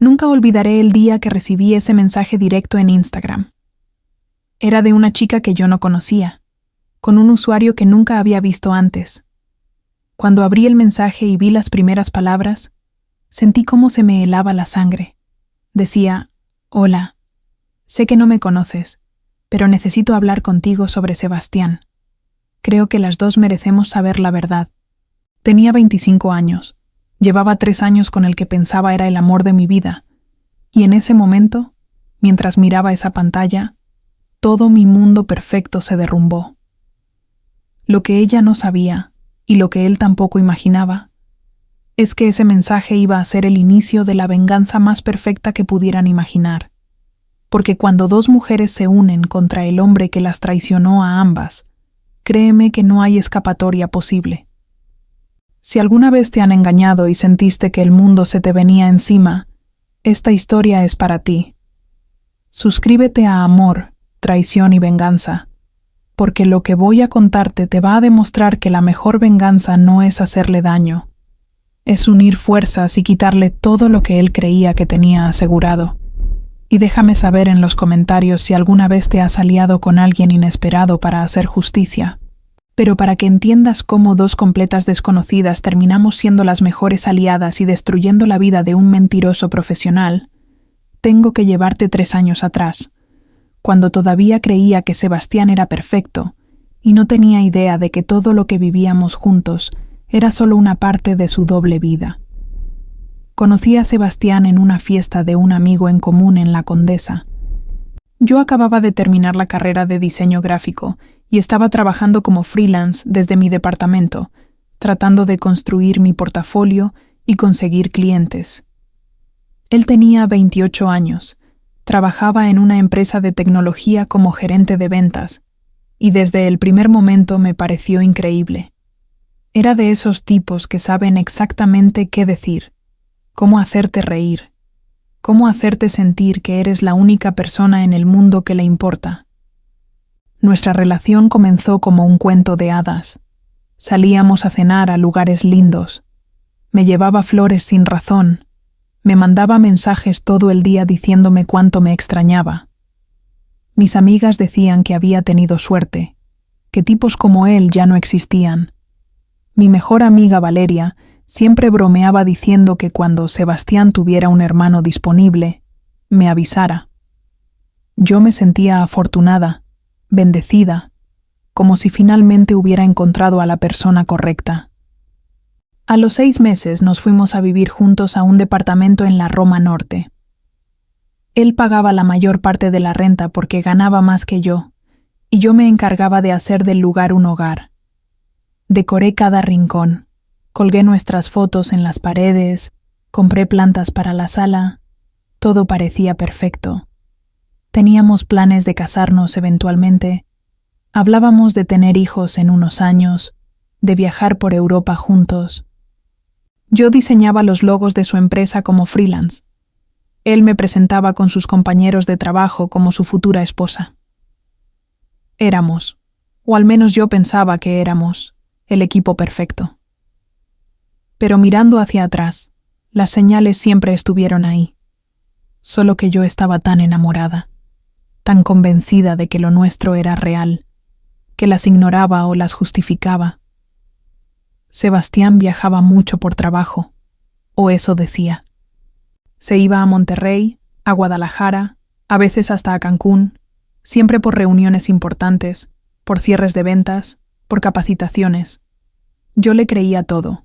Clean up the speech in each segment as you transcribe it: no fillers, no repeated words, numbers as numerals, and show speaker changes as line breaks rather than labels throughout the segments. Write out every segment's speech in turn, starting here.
Nunca olvidaré el día que recibí ese mensaje directo en Instagram. Era de una chica que yo no conocía, con un usuario que nunca había visto antes. Cuando abrí el mensaje y vi las primeras palabras, sentí cómo se me helaba la sangre. Decía: «Hola, sé que no me conoces, pero necesito hablar contigo sobre Sebastián. Creo que las dos merecemos saber la verdad». Tenía 25 años. Llevaba 3 años con el que pensaba era el amor de mi vida. Y en ese momento, mientras miraba esa pantalla, todo mi mundo perfecto se derrumbó. Lo que ella no sabía, y lo que él tampoco imaginaba, es que ese mensaje iba a ser el inicio de la venganza más perfecta que pudieran imaginar. Porque cuando dos mujeres se unen contra el hombre que las traicionó a ambas, créeme que no hay escapatoria posible. Si alguna vez te han engañado y sentiste que el mundo se te venía encima, esta historia es para ti. Suscríbete a Amor, Traición y Venganza, porque lo que voy a contarte te va a demostrar que la mejor venganza no es hacerle daño, es unir fuerzas y quitarle todo lo que él creía que tenía asegurado. Y déjame saber en los comentarios si alguna vez te has aliado con alguien inesperado para hacer justicia. Pero para que entiendas cómo dos completas desconocidas terminamos siendo las mejores aliadas y destruyendo la vida de un mentiroso profesional, tengo que llevarte 3 años atrás, cuando todavía creía que Sebastián era perfecto y no tenía idea de que todo lo que vivíamos juntos era solo una parte de su doble vida. Conocí a Sebastián en una fiesta de un amigo en común en La Condesa. Yo acababa de terminar la carrera de diseño gráfico y estaba trabajando como freelance desde mi departamento, tratando de construir mi portafolio y conseguir clientes. Él tenía 28 años, trabajaba en una empresa de tecnología como gerente de ventas, y desde el primer momento me pareció increíble. Era de esos tipos que saben exactamente qué decir, cómo hacerte reír, cómo hacerte sentir que eres la única persona en el mundo que le importa. Nuestra relación comenzó como un cuento de hadas. Salíamos a cenar a lugares lindos. Me llevaba flores sin razón. Me mandaba mensajes todo el día diciéndome cuánto me extrañaba. Mis amigas decían que había tenido suerte, que tipos como él ya no existían. Mi mejor amiga Valeria siempre bromeaba diciendo que cuando Sebastián tuviera un hermano disponible, me avisara. Yo me sentía afortunada, bendecida, como si finalmente hubiera encontrado a la persona correcta. A los 6 meses nos fuimos a vivir juntos a un departamento en la Roma Norte. Él pagaba la mayor parte de la renta porque ganaba más que yo, y yo me encargaba de hacer del lugar un hogar. Decoré cada rincón, colgué nuestras fotos en las paredes, compré plantas para la sala, todo parecía perfecto. Teníamos planes de casarnos eventualmente, hablábamos de tener hijos en unos años, de viajar por Europa juntos. Yo diseñaba los logos de su empresa como freelance. Él me presentaba con sus compañeros de trabajo como su futura esposa. Éramos, o al menos yo pensaba que éramos, el equipo perfecto. Pero mirando hacia atrás, las señales siempre estuvieron ahí. Solo que yo estaba tan enamorada, tan convencida de que lo nuestro era real, que las ignoraba o las justificaba. Sebastián viajaba mucho por trabajo, o eso decía. Se iba a Monterrey, a Guadalajara, a veces hasta a Cancún, siempre por reuniones importantes, por cierres de ventas, por capacitaciones. Yo le creía todo.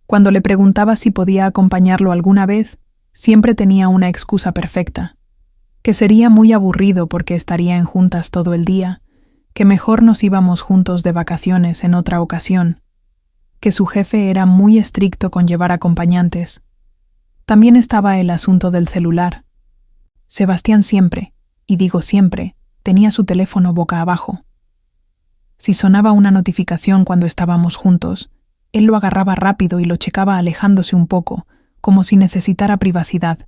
Cuando le preguntaba si podía acompañarlo alguna vez, siempre tenía una excusa perfecta. Que sería muy aburrido porque estarían juntas todo el día, que mejor nos íbamos juntos de vacaciones en otra ocasión, que su jefe era muy estricto con llevar acompañantes. También estaba el asunto del celular. Sebastián siempre, y digo siempre, tenía su teléfono boca abajo. Si sonaba una notificación cuando estábamos juntos, él lo agarraba rápido y lo checaba alejándose un poco, como si necesitara privacidad.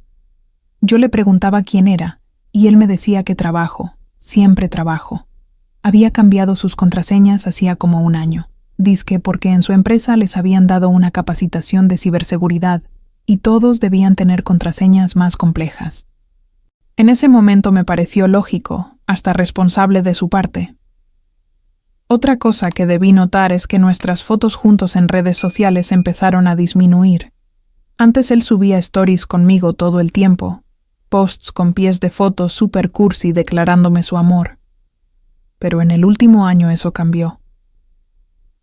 Yo le preguntaba quién era, y él me decía que trabajo, siempre trabajo. Había cambiado sus contraseñas hacía como 1 año, dizque porque en su empresa les habían dado una capacitación de ciberseguridad, y todos debían tener contraseñas más complejas. En ese momento me pareció lógico, hasta responsable de su parte. Otra cosa que debí notar es que nuestras fotos juntos en redes sociales empezaron a disminuir. Antes él subía stories conmigo todo el tiempo, posts con pies de fotos super cursi declarándome su amor. Pero en el último año eso cambió.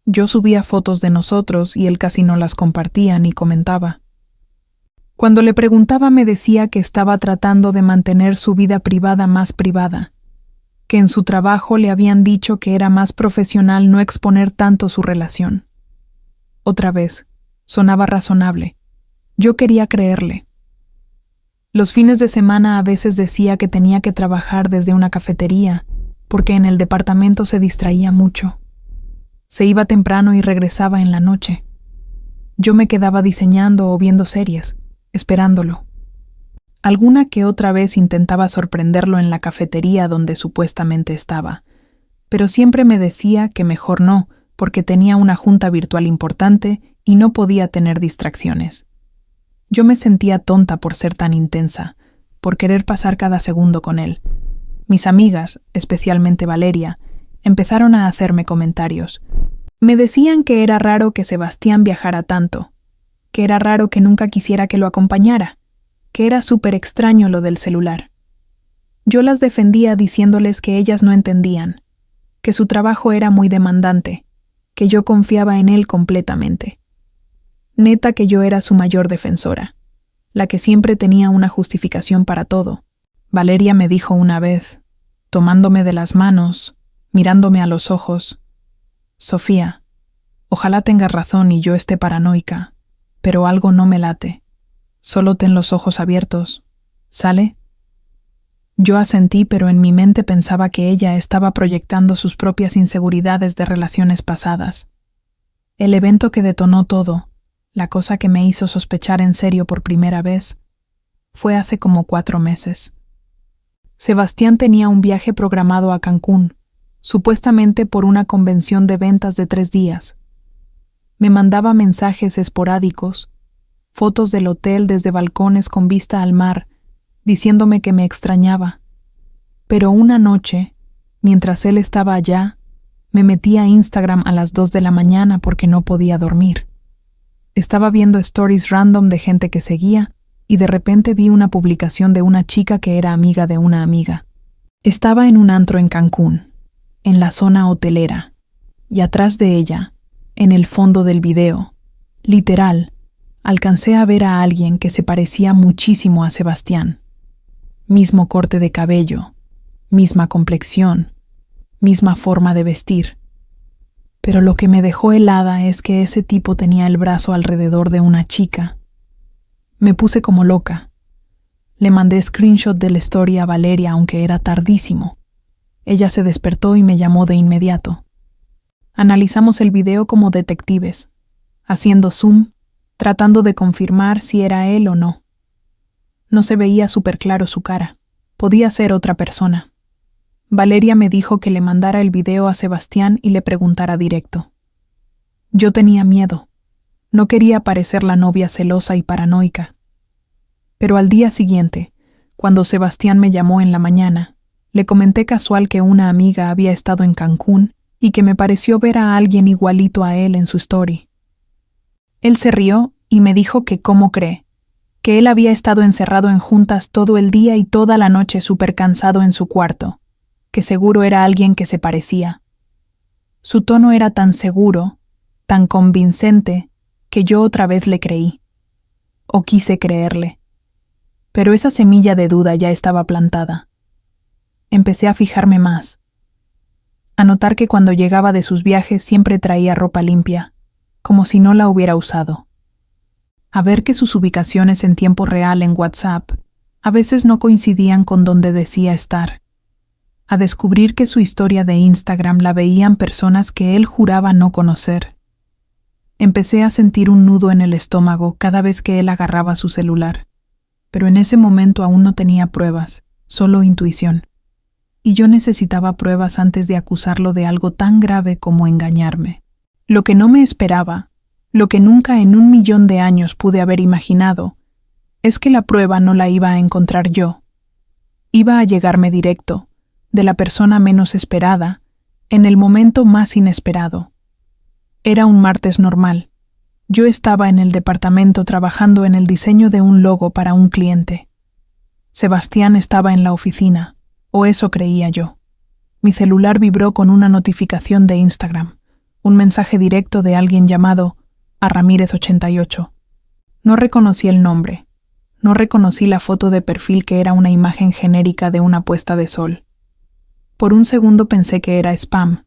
Yo subía fotos de nosotros y él casi no las compartía ni comentaba. Cuando le preguntaba me decía que estaba tratando de mantener su vida privada más privada, que en su trabajo le habían dicho que era más profesional no exponer tanto su relación. Otra vez, sonaba razonable. Yo quería creerle. Los fines de semana a veces decía que tenía que trabajar desde una cafetería, porque en el departamento se distraía mucho. Se iba temprano y regresaba en la noche. Yo me quedaba diseñando o viendo series, esperándolo. Alguna que otra vez intentaba sorprenderlo en la cafetería donde supuestamente estaba, pero siempre me decía que mejor no, porque tenía una junta virtual importante y no podía tener distracciones. Yo me sentía tonta por ser tan intensa, por querer pasar cada segundo con él. Mis amigas, especialmente Valeria, empezaron a hacerme comentarios. Me decían que era raro que Sebastián viajara tanto, que era raro que nunca quisiera que lo acompañara, que era súper extraño lo del celular. Yo las defendía diciéndoles que ellas no entendían, que su trabajo era muy demandante, que yo confiaba en él completamente. Neta que yo era su mayor defensora, la que siempre tenía una justificación para todo. Valeria me dijo una vez, tomándome de las manos, mirándome a los ojos: Sofía, ojalá tengas razón y yo esté paranoica, pero algo no me late. Solo ten los ojos abiertos. ¿Sale? Yo asentí, pero en mi mente pensaba que ella estaba proyectando sus propias inseguridades de relaciones pasadas. El evento que detonó todo, la cosa que me hizo sospechar en serio por primera vez, fue hace como 4 meses. Sebastián tenía un viaje programado a Cancún, supuestamente por una convención de ventas de 3 días. Me mandaba mensajes esporádicos, fotos del hotel desde balcones con vista al mar, diciéndome que me extrañaba. Pero una noche, mientras él estaba allá, me metí a Instagram a las 2 de la mañana porque no podía dormir. Estaba viendo stories random de gente que seguía y de repente vi una publicación de una chica que era amiga de una amiga. Estaba en un antro en Cancún, en la zona hotelera, y atrás de ella, en el fondo del video, literal, alcancé a ver a alguien que se parecía muchísimo a Sebastián. Mismo corte de cabello, misma complexión, misma forma de vestir. Pero lo que me dejó helada es que ese tipo tenía el brazo alrededor de una chica. Me puse como loca. Le mandé screenshot de la story a Valeria aunque era tardísimo. Ella se despertó y me llamó de inmediato. Analizamos el video como detectives, haciendo zoom, tratando de confirmar si era él o no. No se veía súper claro su cara. Podía ser otra persona. Valeria me dijo que le mandara el video a Sebastián y le preguntara directo. Yo tenía miedo. No quería parecer la novia celosa y paranoica. Pero al día siguiente, cuando Sebastián me llamó en la mañana, le comenté casual que una amiga había estado en Cancún y que me pareció ver a alguien igualito a él en su story. Él se rió y me dijo que cómo cree, que él había estado encerrado en juntas todo el día y toda la noche súper cansado en su cuarto, que seguro era alguien que se parecía. Su tono era tan seguro, tan convincente, que yo otra vez le creí. O quise creerle. Pero esa semilla de duda ya estaba plantada. Empecé a fijarme más. A notar que cuando llegaba de sus viajes siempre traía ropa limpia, como si no la hubiera usado. A ver que sus ubicaciones en tiempo real en WhatsApp a veces no coincidían con donde decía estar. A descubrir que su historia de Instagram la veían personas que él juraba no conocer. Empecé a sentir un nudo en el estómago cada vez que él agarraba su celular, pero en ese momento aún no tenía pruebas, solo intuición. Y yo necesitaba pruebas antes de acusarlo de algo tan grave como engañarme. Lo que no me esperaba, Lo que nunca en 1.000.000 de años pude haber imaginado es que la prueba no la iba a encontrar yo. Iba a llegarme directo, de la persona menos esperada, en el momento más inesperado. Era un martes normal. Yo estaba en el departamento trabajando en el diseño de un logo para un cliente. Sebastián estaba en la oficina, o eso creía yo. Mi celular vibró con una notificación de Instagram, un mensaje directo de alguien llamado a Ramírez88. No reconocí el nombre. No reconocí la foto de perfil, que era una imagen genérica de una puesta de sol. Por un segundo pensé que era spam,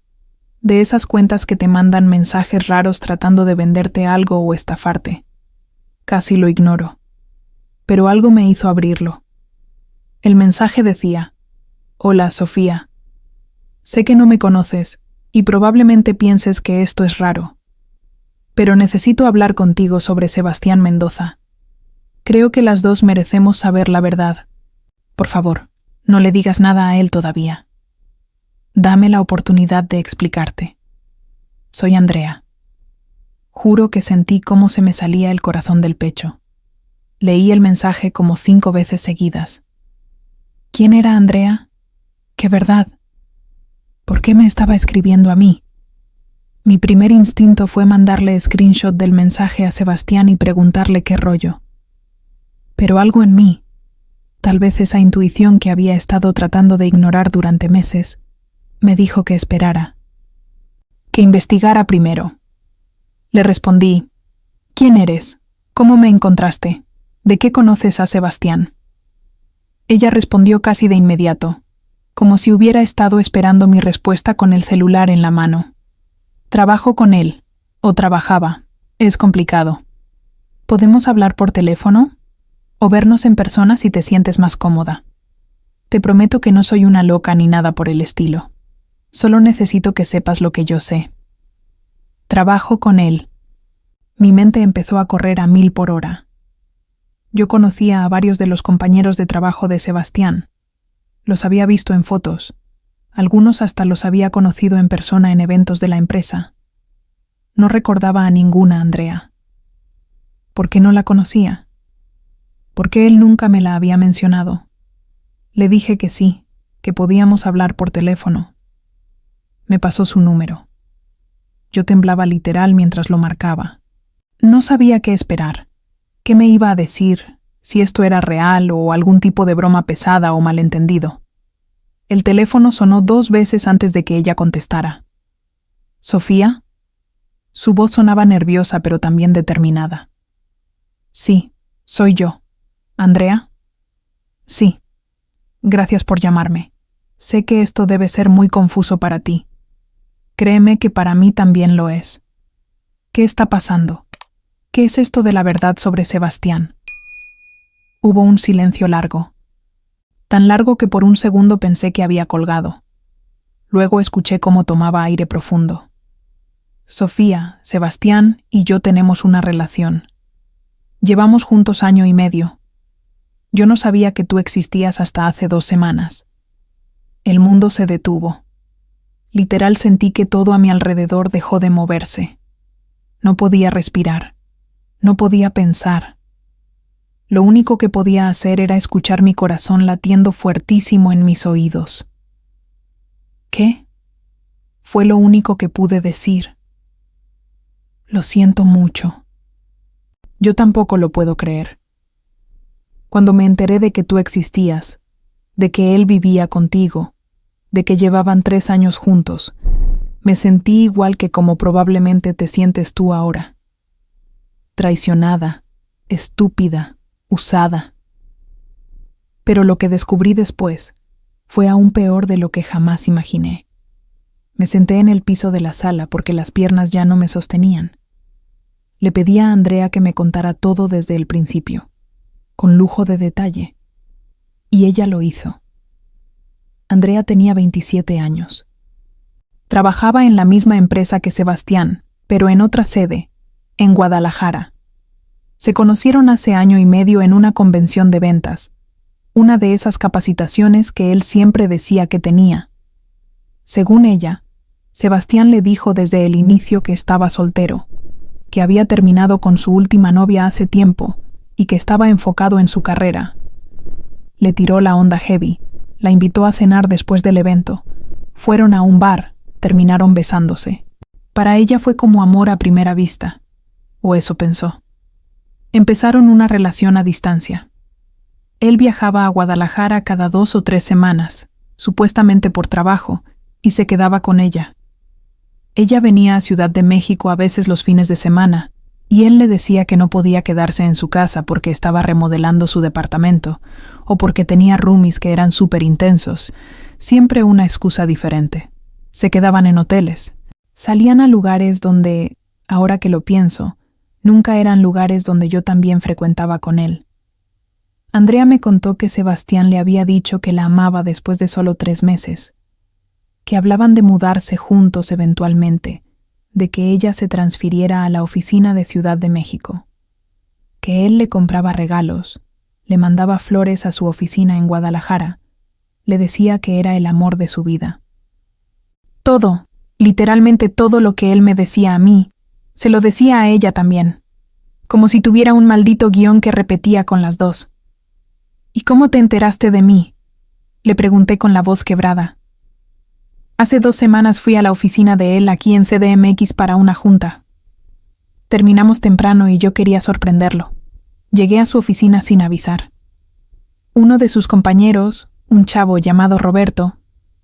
de esas cuentas que te mandan mensajes raros tratando de venderte algo o estafarte. Casi lo ignoro. Pero algo me hizo abrirlo. El mensaje decía: «Hola, Sofía. Sé que no me conoces y probablemente pienses que esto es raro. Pero necesito hablar contigo sobre Sebastián Mendoza. Creo que las dos merecemos saber la verdad. Por favor, no le digas nada a él todavía. Dame la oportunidad de explicarte. Soy Andrea». Juro que sentí cómo se me salía el corazón del pecho. Leí el mensaje como 5 veces seguidas. ¿Quién era Andrea? ¿Qué verdad? ¿Por qué me estaba escribiendo a mí? Mi primer instinto fue mandarle screenshot del mensaje a Sebastián y preguntarle qué rollo. Pero algo en mí, tal vez esa intuición que había estado tratando de ignorar durante meses, me dijo que esperara. Que investigara primero. Le respondí: «¿Quién eres? ¿Cómo me encontraste? ¿De qué conoces a Sebastián?». Ella respondió casi de inmediato, como si hubiera estado esperando mi respuesta con el celular en la mano. «Trabajo con él, o trabajaba. Es complicado. ¿Podemos hablar por teléfono? O vernos en persona si te sientes más cómoda. Te prometo que no soy una loca ni nada por el estilo. Solo necesito que sepas lo que yo sé. Trabajo con él». Mi mente empezó a correr a 1000 por hora. Yo conocía a varios de los compañeros de trabajo de Sebastián. Los había visto en fotos. Algunos hasta los había conocido en persona en eventos de la empresa. No recordaba a ninguna Andrea. ¿Por qué no la conocía? ¿Por qué él nunca me la había mencionado? Le dije que sí, que podíamos hablar por teléfono. Me pasó su número. Yo temblaba literal mientras lo marcaba. No sabía qué esperar. ¿Qué me iba a decir? Si esto era real o algún tipo de broma pesada o malentendido. El teléfono sonó 2 veces antes de que ella contestara. «¿Sofía?». Su voz sonaba nerviosa pero también determinada. «Sí, soy yo. ¿Andrea?». «Sí. Gracias por llamarme. Sé que esto debe ser muy confuso para ti. Créeme que para mí también lo es. ¿Qué está pasando? ¿Qué es esto de la verdad sobre Sebastián?». Hubo un silencio largo. Tan largo que por un segundo pensé que había colgado. Luego escuché cómo tomaba aire profundo. «Sofía, Sebastián y yo tenemos una relación. Llevamos juntos 1 año y medio. Yo no sabía que tú existías hasta hace 2 semanas. El mundo se detuvo. Literal sentí que todo a mi alrededor dejó de moverse. No podía respirar. No podía pensar. Lo único que podía hacer era escuchar mi corazón latiendo fuertísimo en mis oídos. «¿Qué?». Fue lo único que pude decir. «Lo siento mucho». Yo tampoco lo puedo creer. Cuando me enteré de que tú existías, de que él vivía contigo, de que llevaban 3 años juntos, me sentí igual que como probablemente te sientes tú ahora. Traicionada, estúpida, usada. Pero lo que descubrí después fue aún peor de lo que jamás imaginé. Me senté en el piso de la sala porque las piernas ya no me sostenían. Le pedí a Andrea que me contara todo desde el principio, con lujo de detalle, y ella lo hizo. Andrea tenía 27 años. Trabajaba en la misma empresa que Sebastián, pero en otra sede, en Guadalajara. Se conocieron hace 1 año y medio en una convención de ventas, una de esas capacitaciones que él siempre decía que tenía. Según ella, Sebastián le dijo desde el inicio que estaba soltero, que había terminado con su última novia hace tiempo y que estaba enfocado en su carrera. Le tiró la onda heavy, la invitó a cenar después del evento. Fueron a un bar, terminaron besándose. Para ella fue como amor a primera vista, o eso pensó. Empezaron una relación a distancia. Él viajaba a Guadalajara cada 2 o 3 semanas, supuestamente por trabajo, y se quedaba con ella. Ella venía a Ciudad de México a veces los fines de semana, y él le decía que no podía quedarse en su casa porque estaba remodelando su departamento, o porque tenía roomies que eran súper intensos, siempre una excusa diferente. Se quedaban en hoteles. Salían a lugares donde, ahora que lo pienso, nunca eran lugares donde yo también frecuentaba con él. Andrea me contó que Sebastián le había dicho que la amaba después de solo 3 meses, que hablaban de mudarse juntos eventualmente, de que ella se transfiriera a la oficina de Ciudad de México, que él le compraba regalos, le mandaba flores a su oficina en Guadalajara, le decía que era el amor de su vida. Todo, literalmente todo lo que él me decía a mí, se lo decía a ella también, como si tuviera un maldito guión que repetía con las dos. ¿Y cómo te enteraste de mí?, le pregunté con la voz quebrada. Hace 2 semanas fui a la oficina de él aquí en CDMX para una junta. Terminamos temprano y yo quería sorprenderlo. Llegué a su oficina sin avisar. Uno de sus compañeros, un chavo llamado Roberto,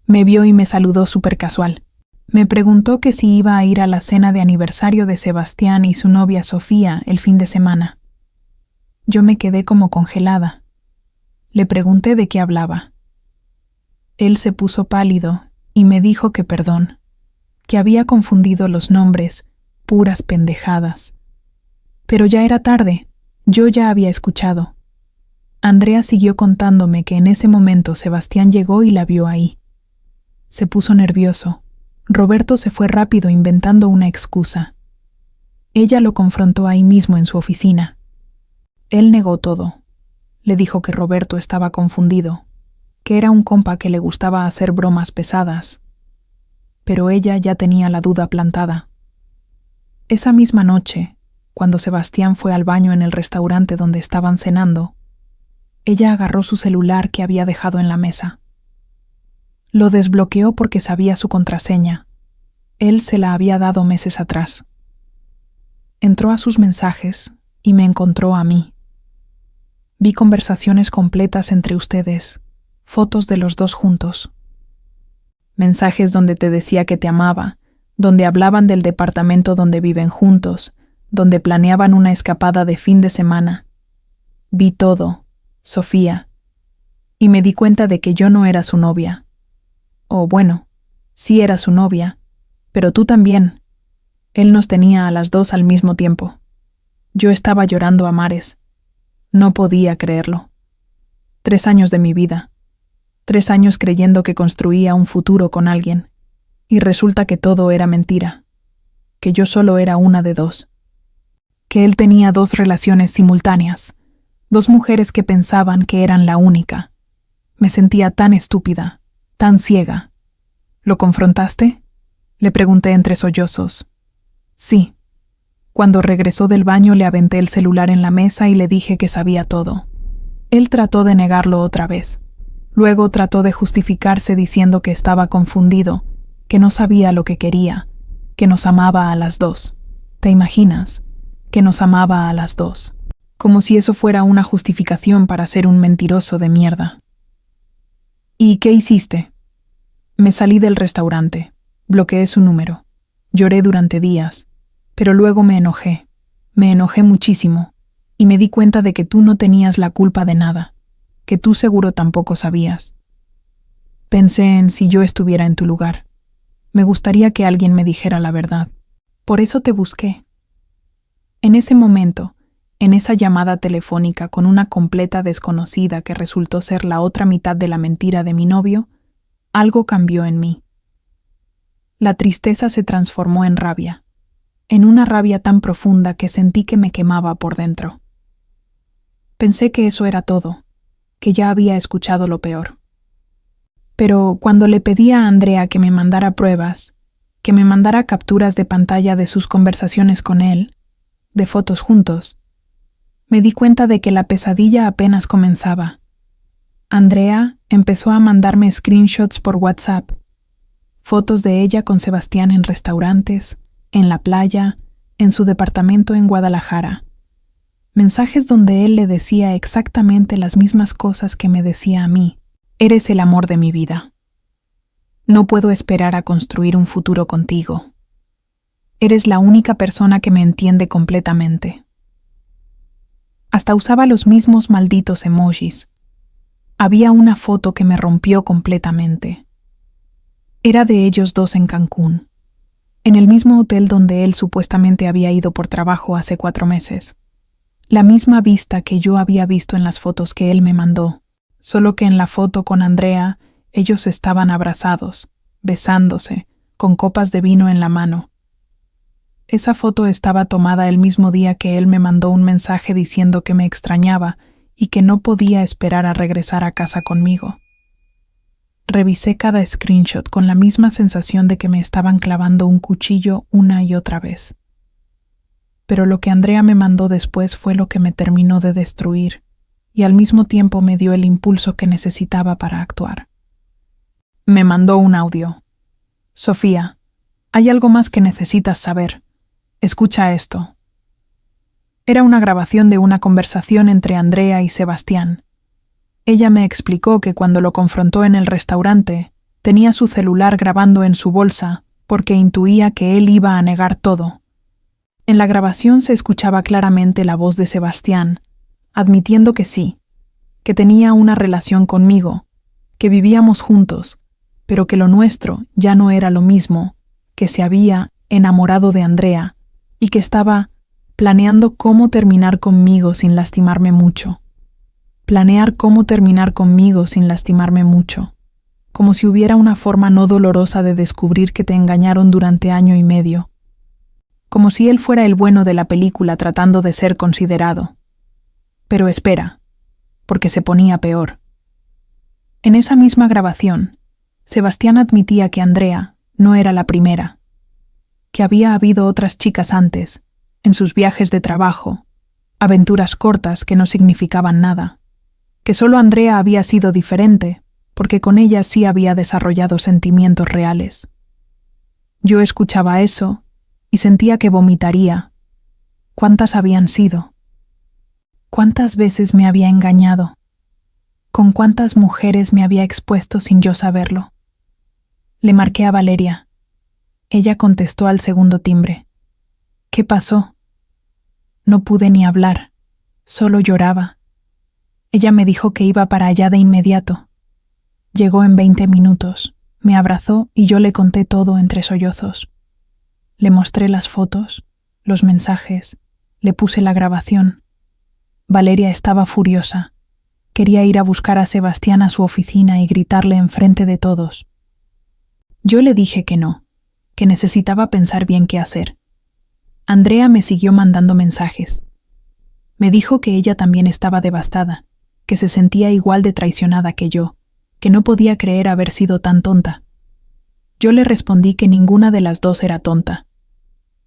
me vio y me saludó súper casual. Me preguntó que si iba a ir a la cena de aniversario de Sebastián y su novia Sofía el fin de semana. Yo me quedé como congelada. Le pregunté de qué hablaba. Él se puso pálido y me dijo que perdón, que había confundido los nombres, puras pendejadas. Pero ya era tarde, yo ya había escuchado. Andrea siguió contándome que en ese momento Sebastián llegó y la vio ahí. Se puso nervioso. Roberto se fue rápido inventando una excusa. Ella lo confrontó ahí mismo en su oficina. Él negó todo. Le dijo que Roberto estaba confundido, que era un compa que le gustaba hacer bromas pesadas. Pero ella ya tenía la duda plantada. Esa misma noche, cuando Sebastián fue al baño en el restaurante donde estaban cenando, ella agarró su celular que había dejado en la mesa. Lo desbloqueó porque sabía su contraseña. Él se la había dado meses atrás. Entró a sus mensajes y me encontró a mí. Vi conversaciones completas entre ustedes, fotos de los dos juntos. Mensajes donde te decía que te amaba, donde hablaban del departamento donde viven juntos, donde planeaban una escapada de fin de semana. Vi todo, Sofía, y me di cuenta de que yo no era su novia. O bueno, sí era su novia, pero tú también. Él nos tenía a las 2 al mismo tiempo. Yo estaba llorando a mares. No podía creerlo. 3 años de mi vida. 3 años creyendo que construía un futuro con alguien. Y resulta que todo era mentira. Que yo solo era una de 2. Que él tenía 2 relaciones simultáneas. 2 mujeres que pensaban que eran la única. Me sentía tan estúpida, tan ciega. ¿Lo confrontaste?, le pregunté entre sollozos. Sí. Cuando regresó del baño le aventé el celular en la mesa y le dije que sabía todo. Él trató de negarlo otra vez. Luego trató de justificarse diciendo que estaba confundido, que no sabía lo que quería, que nos amaba a las 2. ¿Te imaginas? Que nos amaba a las 2. Como si eso fuera una justificación para ser un mentiroso de mierda. ¿Y qué hiciste? Me salí del restaurante. Bloqueé su número. Lloré durante días. Pero luego me enojé muchísimo, y me di cuenta de que tú no tenías la culpa de nada, que tú seguro tampoco sabías. Pensé en si yo estuviera en tu lugar. Me gustaría que alguien me dijera la verdad. Por eso te busqué. En ese momento, en esa llamada telefónica con una completa desconocida que resultó ser la otra mitad de la mentira de mi novio, algo cambió en mí. La tristeza se transformó en rabia. En una rabia tan profunda que sentí que me quemaba por dentro. Pensé que eso era todo, que ya había escuchado lo peor. Pero cuando le pedí a Andrea que me mandara pruebas, que me mandara capturas de pantalla de sus conversaciones con él, de fotos juntos, me di cuenta de que la pesadilla apenas comenzaba. Andrea empezó a mandarme screenshots por WhatsApp, fotos de ella con Sebastián en restaurantes, en la playa, en su departamento en Guadalajara. Mensajes donde él le decía exactamente las mismas cosas que me decía a mí. Eres el amor de mi vida. No puedo esperar a construir un futuro contigo. Eres la única persona que me entiende completamente. Hasta usaba los mismos malditos emojis. Había una foto que me rompió completamente. Era de ellos dos en Cancún, en el mismo hotel donde él supuestamente había ido por trabajo hace 4 meses. La misma vista que yo había visto en las fotos que él me mandó, solo que en la foto con Andrea ellos estaban abrazados, besándose, con copas de vino en la mano. Esa foto estaba tomada el mismo día que él me mandó un mensaje diciendo que me extrañaba y que no podía esperar a regresar a casa conmigo. Revisé cada screenshot con la misma sensación de que me estaban clavando un cuchillo una y otra vez. Pero lo que Andrea me mandó después fue lo que me terminó de destruir y al mismo tiempo me dio el impulso que necesitaba para actuar. Me mandó un audio. Sofía, hay algo más que necesitas saber. Escucha esto. Era una grabación de una conversación entre Andrea y Sebastián. Ella me explicó que cuando lo confrontó en el restaurante, tenía su celular grabando en su bolsa porque intuía que él iba a negar todo. En la grabación se escuchaba claramente la voz de Sebastián, admitiendo que sí, que tenía una relación conmigo, que vivíamos juntos, pero que lo nuestro ya no era lo mismo, que se había enamorado de Andrea y que estaba planeando cómo terminar conmigo sin lastimarme mucho. Planear cómo terminar conmigo sin lastimarme mucho, como si hubiera una forma no dolorosa de descubrir que te engañaron durante 1 año y medio, como si él fuera el bueno de la película tratando de ser considerado. Pero espera, porque se ponía peor. En esa misma grabación, Sebastián admitía que Andrea no era la primera, que había habido otras chicas antes, en sus viajes de trabajo, aventuras cortas que no significaban nada, que solo Andrea había sido diferente, porque con ella sí había desarrollado sentimientos reales. Yo escuchaba eso y sentía que vomitaría. ¿Cuántas habían sido? ¿Cuántas veces me había engañado? ¿Con cuántas mujeres me había expuesto sin yo saberlo? Le marqué a Valeria. Ella contestó al segundo timbre. ¿Qué pasó? No pude ni hablar, solo lloraba. Ella me dijo que iba para allá de inmediato. Llegó en 20 minutos, me abrazó y yo le conté todo entre sollozos. Le mostré las fotos, los mensajes, le puse la grabación. Valeria estaba furiosa. Quería ir a buscar a Sebastián a su oficina y gritarle enfrente de todos. Yo le dije que no, que necesitaba pensar bien qué hacer. Andrea me siguió mandando mensajes. Me dijo que ella también estaba devastada, que se sentía igual de traicionada que yo, que no podía creer haber sido tan tonta. Yo le respondí que ninguna de las dos era tonta,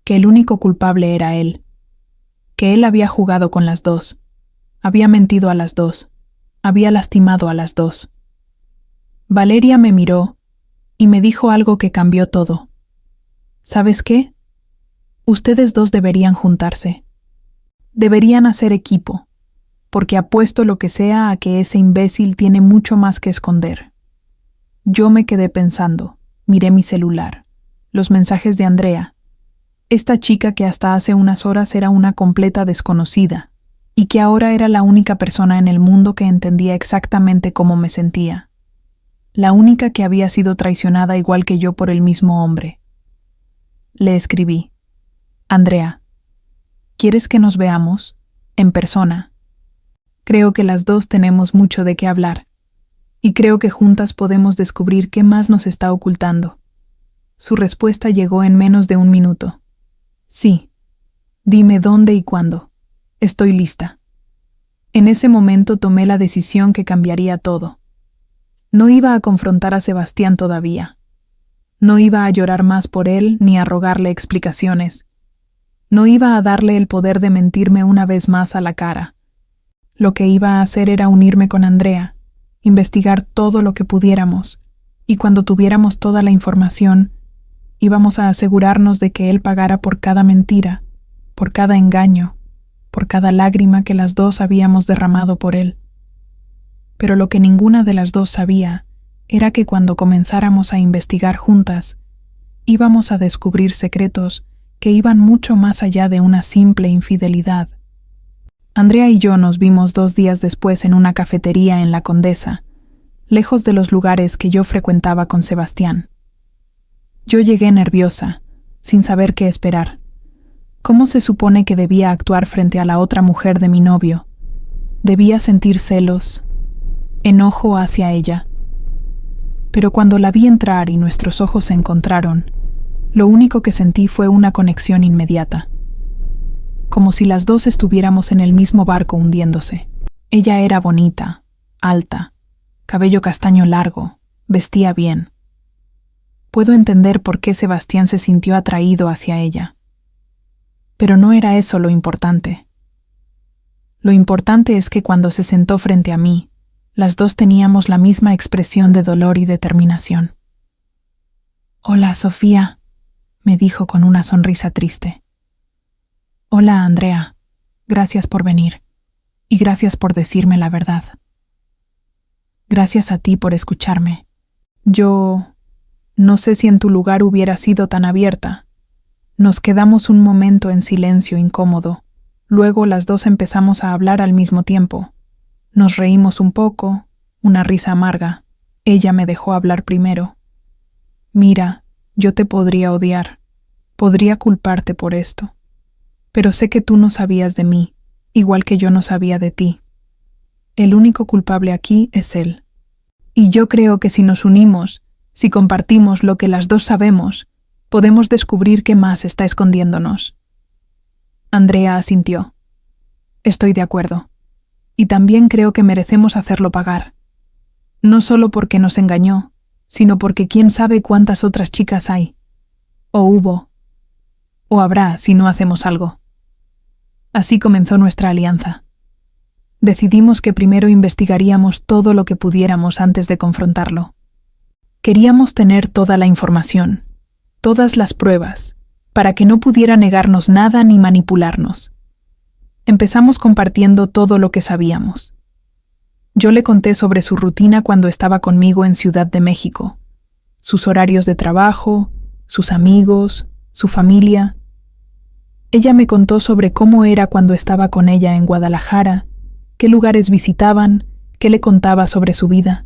que el único culpable era él, que él había jugado con las dos, había mentido a las dos, había lastimado a las dos. Valeria me miró y me dijo algo que cambió todo. ¿Sabes qué? Ustedes dos deberían juntarse. Deberían hacer equipo, porque apuesto lo que sea a que ese imbécil tiene mucho más que esconder. Yo me quedé pensando, miré mi celular, los mensajes de Andrea, esta chica que hasta hace unas horas era una completa desconocida, y que ahora era la única persona en el mundo que entendía exactamente cómo me sentía. La única que había sido traicionada igual que yo por el mismo hombre. Le escribí: Andrea, ¿quieres que nos veamos? En persona. Creo que las dos tenemos mucho de qué hablar, y creo que juntas podemos descubrir qué más nos está ocultando. Su respuesta llegó en menos de 1 minuto. Sí. Dime dónde y cuándo. Estoy lista. En ese momento tomé la decisión que cambiaría todo. No iba a confrontar a Sebastián todavía. No iba a llorar más por él ni a rogarle explicaciones. No iba a darle el poder de mentirme una vez más a la cara. Lo que iba a hacer era unirme con Andrea, investigar todo lo que pudiéramos, y cuando tuviéramos toda la información, íbamos a asegurarnos de que él pagara por cada mentira, por cada engaño, por cada lágrima que las dos habíamos derramado por él. Pero lo que ninguna de las dos sabía era que cuando comenzáramos a investigar juntas, íbamos a descubrir secretos que iban mucho más allá de una simple infidelidad. Andrea y yo nos vimos 2 días después en una cafetería en La Condesa, lejos de los lugares que yo frecuentaba con Sebastián. Yo llegué nerviosa, sin saber qué esperar. ¿Cómo se supone que debía actuar frente a la otra mujer de mi novio? Debía sentir celos, enojo hacia ella. Pero cuando la vi entrar y nuestros ojos se encontraron, lo único que sentí fue una conexión inmediata. Como si las dos estuviéramos en el mismo barco hundiéndose. Ella era bonita, alta, cabello castaño largo, vestía bien. Puedo entender por qué Sebastián se sintió atraído hacia ella. Pero no era eso lo importante. Lo importante es que cuando se sentó frente a mí, las dos teníamos la misma expresión de dolor y determinación. «Hola, Sofía», me dijo con una sonrisa triste. «Hola, Andrea. Gracias por venir. Y gracias por decirme la verdad. Gracias a ti por escucharme. Yo no sé si en tu lugar hubiera sido tan abierta». Nos quedamos un momento en silencio incómodo. Luego las dos empezamos a hablar al mismo tiempo. Nos reímos un poco, una risa amarga. Ella me dejó hablar primero. «Mira, yo te podría odiar. Podría culparte por esto. Pero sé que tú no sabías de mí, igual que yo no sabía de ti. El único culpable aquí es él. Y yo creo que si nos unimos, si compartimos lo que las dos sabemos, podemos descubrir qué más está escondiéndonos». Andrea asintió. «Estoy de acuerdo. Y también creo que merecemos hacerlo pagar. No solo porque nos engañó, sino porque quién sabe cuántas otras chicas hay. O hubo. O habrá si no hacemos algo». Así comenzó nuestra alianza. Decidimos que primero investigaríamos todo lo que pudiéramos antes de confrontarlo. Queríamos tener toda la información, todas las pruebas, para que no pudiera negarnos nada ni manipularnos. Empezamos compartiendo todo lo que sabíamos. Yo le conté sobre su rutina cuando estaba conmigo en Ciudad de México, sus horarios de trabajo, sus amigos, su familia. Ella me contó sobre cómo era cuando estaba con ella en Guadalajara, qué lugares visitaban, qué le contaba sobre su vida.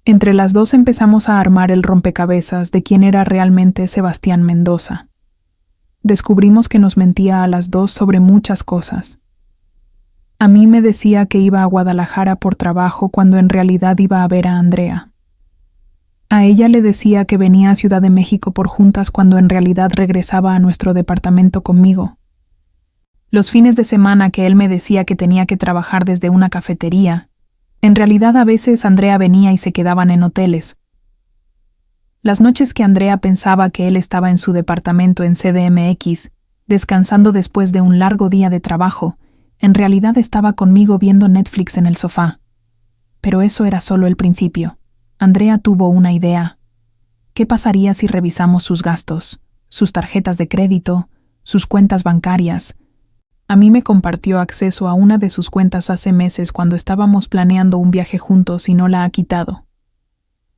Entre las dos empezamos a armar el rompecabezas de quién era realmente Sebastián Mendoza. Descubrimos que nos mentía a las dos sobre muchas cosas. A mí me decía que iba a Guadalajara por trabajo cuando en realidad iba a ver a Andrea. A ella le decía que venía a Ciudad de México por juntas cuando en realidad regresaba a nuestro departamento conmigo. Los fines de semana que él me decía que tenía que trabajar desde una cafetería, en realidad a veces Andrea venía y se quedaban en hoteles. Las noches que Andrea pensaba que él estaba en su departamento en CDMX, descansando después de un largo día de trabajo, en realidad estaba conmigo viendo Netflix en el sofá. Pero eso era solo el principio. Andrea tuvo una idea. ¿Qué pasaría si revisamos sus gastos, sus tarjetas de crédito, sus cuentas bancarias? A mí me compartió acceso a una de sus cuentas hace meses cuando estábamos planeando un viaje juntos y no la ha quitado.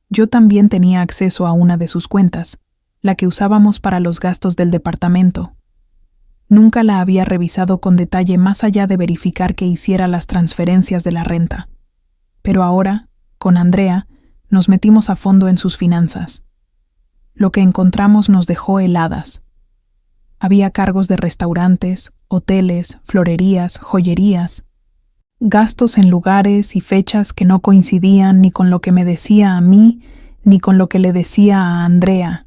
Yo también tenía acceso a una de sus cuentas, la que usábamos para los gastos del departamento. Nunca la había revisado con detalle más allá de verificar que hiciera las transferencias de la renta. Pero ahora, con Andrea, nos metimos a fondo en sus finanzas. Lo que encontramos nos dejó heladas. Había cargos de restaurantes, hoteles, florerías, joyerías, gastos en lugares y fechas que no coincidían ni con lo que me decía a mí ni con lo que le decía a Andrea.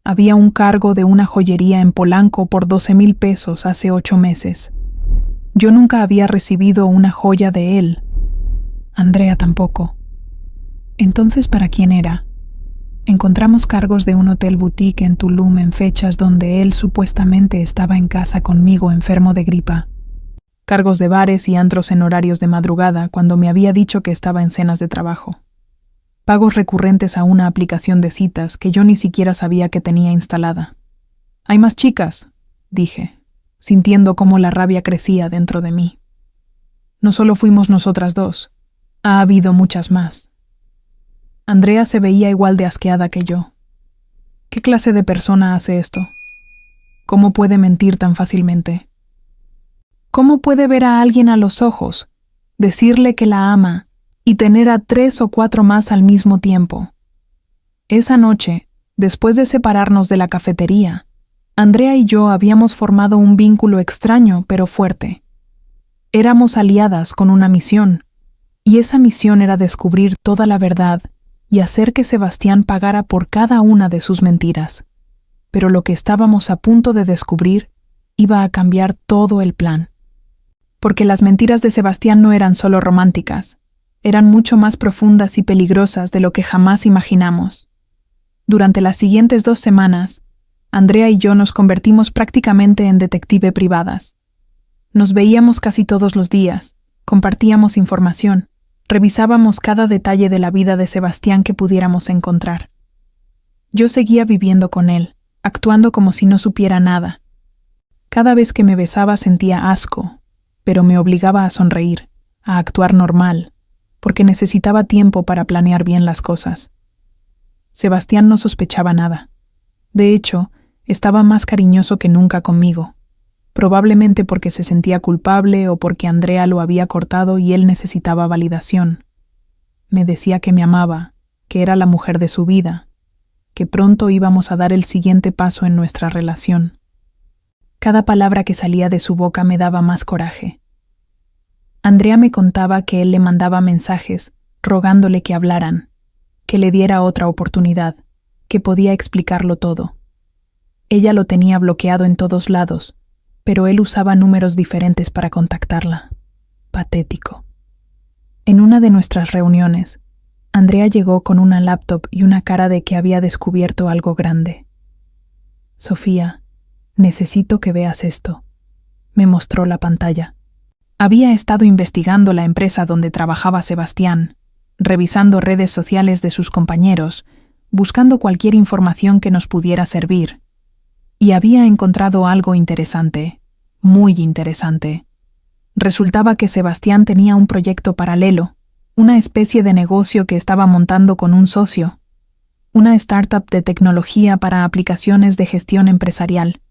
Había un cargo de una joyería en Polanco por 12,000 pesos hace 8 meses. Yo nunca había recibido una joya de él. Andrea tampoco. Entonces, ¿para quién era? Encontramos cargos de un hotel boutique en Tulum en fechas donde él supuestamente estaba en casa conmigo enfermo de gripa. Cargos de bares y antros en horarios de madrugada cuando me había dicho que estaba en cenas de trabajo. Pagos recurrentes a una aplicación de citas que yo ni siquiera sabía que tenía instalada. «Hay más chicas», dije, sintiendo cómo la rabia crecía dentro de mí. No solo fuimos nosotras dos, ha habido muchas más. Andrea se veía igual de asqueada que yo. ¿Qué clase de persona hace esto? ¿Cómo puede mentir tan fácilmente? ¿Cómo puede ver a alguien a los ojos, decirle que la ama y tener a 3 o 4 más al mismo tiempo? Esa noche, después de separarnos de la cafetería, Andrea y yo habíamos formado un vínculo extraño pero fuerte. Éramos aliadas con una misión, y esa misión era descubrir toda la verdad y hacer que Sebastián pagara por cada una de sus mentiras. Pero lo que estábamos a punto de descubrir iba a cambiar todo el plan. Porque las mentiras de Sebastián no eran solo románticas, eran mucho más profundas y peligrosas de lo que jamás imaginamos. Durante las siguientes 2 semanas, Andrea y yo nos convertimos prácticamente en detective privadas. Nos veíamos casi todos los días, compartíamos información, revisábamos cada detalle de la vida de Sebastián que pudiéramos encontrar. Yo seguía viviendo con él, actuando como si no supiera nada. Cada vez que me besaba sentía asco, pero me obligaba a sonreír, a actuar normal, porque necesitaba tiempo para planear bien las cosas. Sebastián no sospechaba nada. De hecho, estaba más cariñoso que nunca conmigo, probablemente porque se sentía culpable o porque Andrea lo había cortado y él necesitaba validación. Me decía que me amaba, que era la mujer de su vida, que pronto íbamos a dar el siguiente paso en nuestra relación. Cada palabra que salía de su boca me daba más coraje. Andrea me contaba que él le mandaba mensajes, rogándole que hablaran, que le diera otra oportunidad, que podía explicarlo todo. Ella lo tenía bloqueado en todos lados, pero él usaba números diferentes para contactarla. Patético. En una de nuestras reuniones, Andrea llegó con una laptop y una cara de que había descubierto algo grande. «Sofía, necesito que veas esto», me mostró la pantalla. Había estado investigando la empresa donde trabajaba Sebastián, revisando redes sociales de sus compañeros, buscando cualquier información que nos pudiera servir. Y había encontrado algo interesante, muy interesante. Resultaba que Sebastián tenía un proyecto paralelo, una especie de negocio que estaba montando con un socio, una startup de tecnología para aplicaciones de gestión empresarial.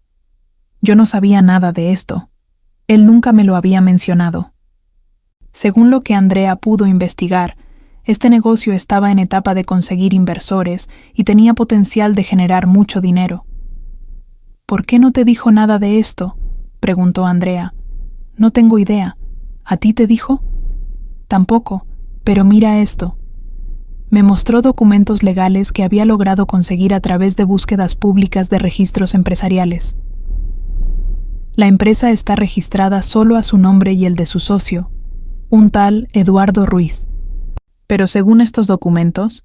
Yo no sabía nada de esto. Él nunca me lo había mencionado. Según lo que Andrea pudo investigar, este negocio estaba en etapa de conseguir inversores y tenía potencial de generar mucho dinero. «¿Por qué no te dijo nada de esto?», preguntó Andrea. «No tengo idea. ¿A ti te dijo?» «Tampoco, pero mira esto». Me mostró documentos legales que había logrado conseguir a través de búsquedas públicas de registros empresariales. La empresa está registrada solo a su nombre y el de su socio, un tal Eduardo Ruiz. Pero según estos documentos,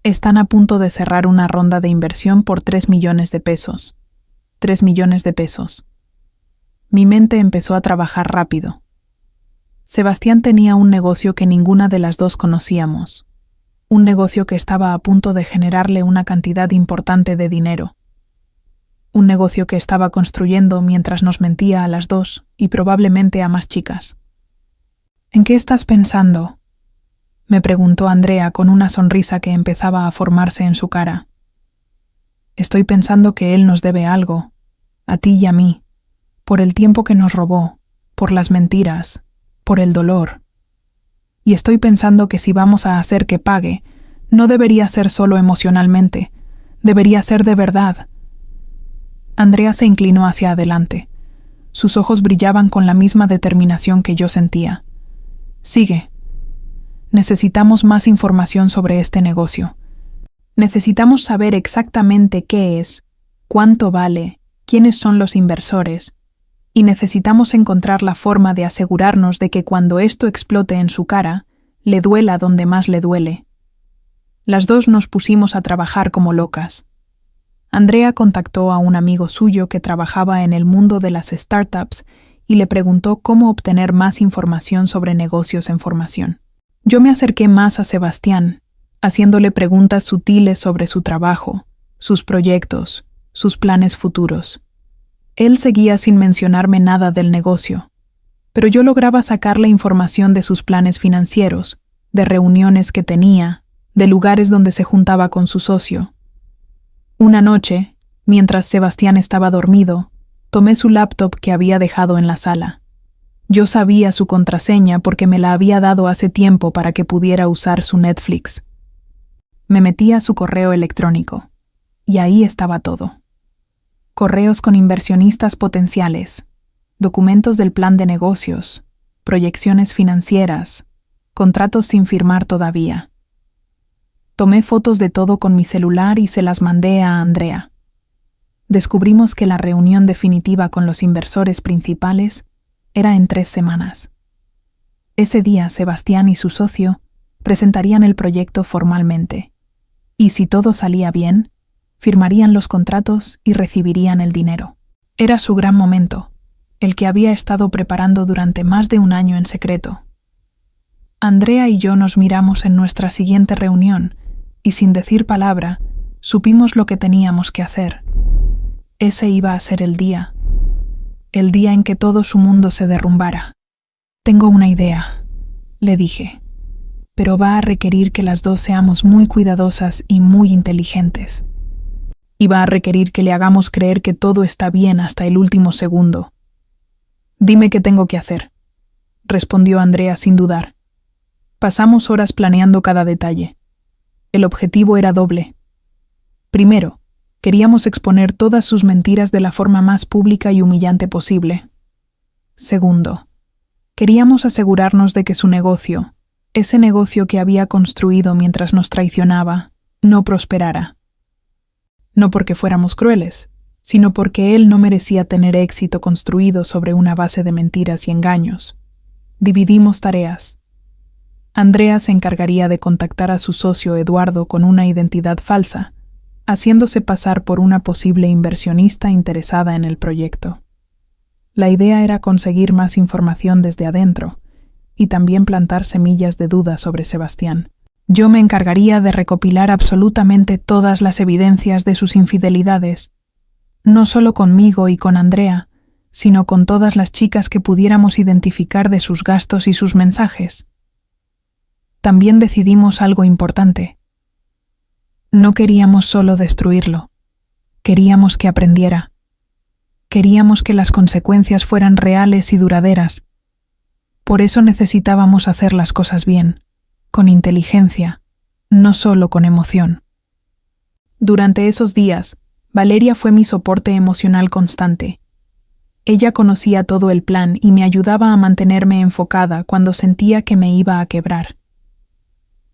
están a punto de cerrar una ronda de inversión por 3 millones de pesos. 3 millones de pesos. Mi mente empezó a trabajar rápido. Sebastián tenía un negocio que ninguna de las dos conocíamos. Un negocio que estaba a punto de generarle una cantidad importante de dinero. Un negocio que estaba construyendo mientras nos mentía a las dos y probablemente a más chicas. «¿En qué estás pensando?», me preguntó Andrea con una sonrisa que empezaba a formarse en su cara. «Estoy pensando que él nos debe algo, a ti y a mí, por el tiempo que nos robó, por las mentiras, por el dolor. Y estoy pensando que si vamos a hacer que pague, no debería ser solo emocionalmente, debería ser de verdad». Andrea se inclinó hacia adelante. Sus ojos brillaban con la misma determinación que yo sentía. «Sigue. Necesitamos más información sobre este negocio. Necesitamos saber exactamente qué es, cuánto vale, quiénes son los inversores, y necesitamos encontrar la forma de asegurarnos de que cuando esto explote en su cara, le duela donde más le duele. Las dos nos pusimos a trabajar como locas. Andrea contactó a un amigo suyo que trabajaba en el mundo de las startups y le preguntó cómo obtener más información sobre negocios en formación. Yo me acerqué más a Sebastián, haciéndole preguntas sutiles sobre su trabajo, sus proyectos, sus planes futuros. Él seguía sin mencionarme nada del negocio, pero yo lograba sacarle información de sus planes financieros, de reuniones que tenía, de lugares donde se juntaba con su socio. Una noche, mientras Sebastián estaba dormido, tomé su laptop que había dejado en la sala. Yo sabía su contraseña porque me la había dado hace tiempo para que pudiera usar su Netflix. Me metí a su correo electrónico, y ahí estaba todo. Correos con inversionistas potenciales, documentos del plan de negocios, proyecciones financieras, contratos sin firmar todavía. Tomé fotos de todo con mi celular y se las mandé a Andrea. Descubrimos que la reunión definitiva con los inversores principales era en 3 semanas. Ese día Sebastián y su socio presentarían el proyecto formalmente, y si todo salía bien, firmarían los contratos y recibirían el dinero. Era su gran momento, el que había estado preparando durante más de un año en secreto. Andrea y yo nos miramos en nuestra siguiente reunión, y sin decir palabra, supimos lo que teníamos que hacer. Ese iba a ser el día en que todo su mundo se derrumbara. Tengo una idea, le dije, pero va a requerir que las dos seamos muy cuidadosas y muy inteligentes. Y va a requerir que le hagamos creer que todo está bien hasta el último segundo. Dime qué tengo que hacer, respondió Andrea sin dudar. Pasamos horas planeando cada detalle. El objetivo era doble. Primero, queríamos exponer todas sus mentiras de la forma más pública y humillante posible. Segundo, queríamos asegurarnos de que su negocio, ese negocio que había construido mientras nos traicionaba, no prosperara. No porque fuéramos crueles, sino porque él no merecía tener éxito construido sobre una base de mentiras y engaños. Dividimos tareas. Andrea se encargaría de contactar a su socio Eduardo con una identidad falsa, haciéndose pasar por una posible inversionista interesada en el proyecto. La idea era conseguir más información desde adentro y también plantar semillas de duda sobre Sebastián. Yo me encargaría de recopilar absolutamente todas las evidencias de sus infidelidades, no solo conmigo y con Andrea, sino con todas las chicas que pudiéramos identificar de sus gastos y sus mensajes. También decidimos algo importante. No queríamos solo destruirlo, queríamos que aprendiera. Queríamos que las consecuencias fueran reales y duraderas. Por eso necesitábamos hacer las cosas bien, con inteligencia, no solo con emoción. Durante esos días, Valeria fue mi soporte emocional constante. Ella conocía todo el plan y me ayudaba a mantenerme enfocada cuando sentía que me iba a quebrar.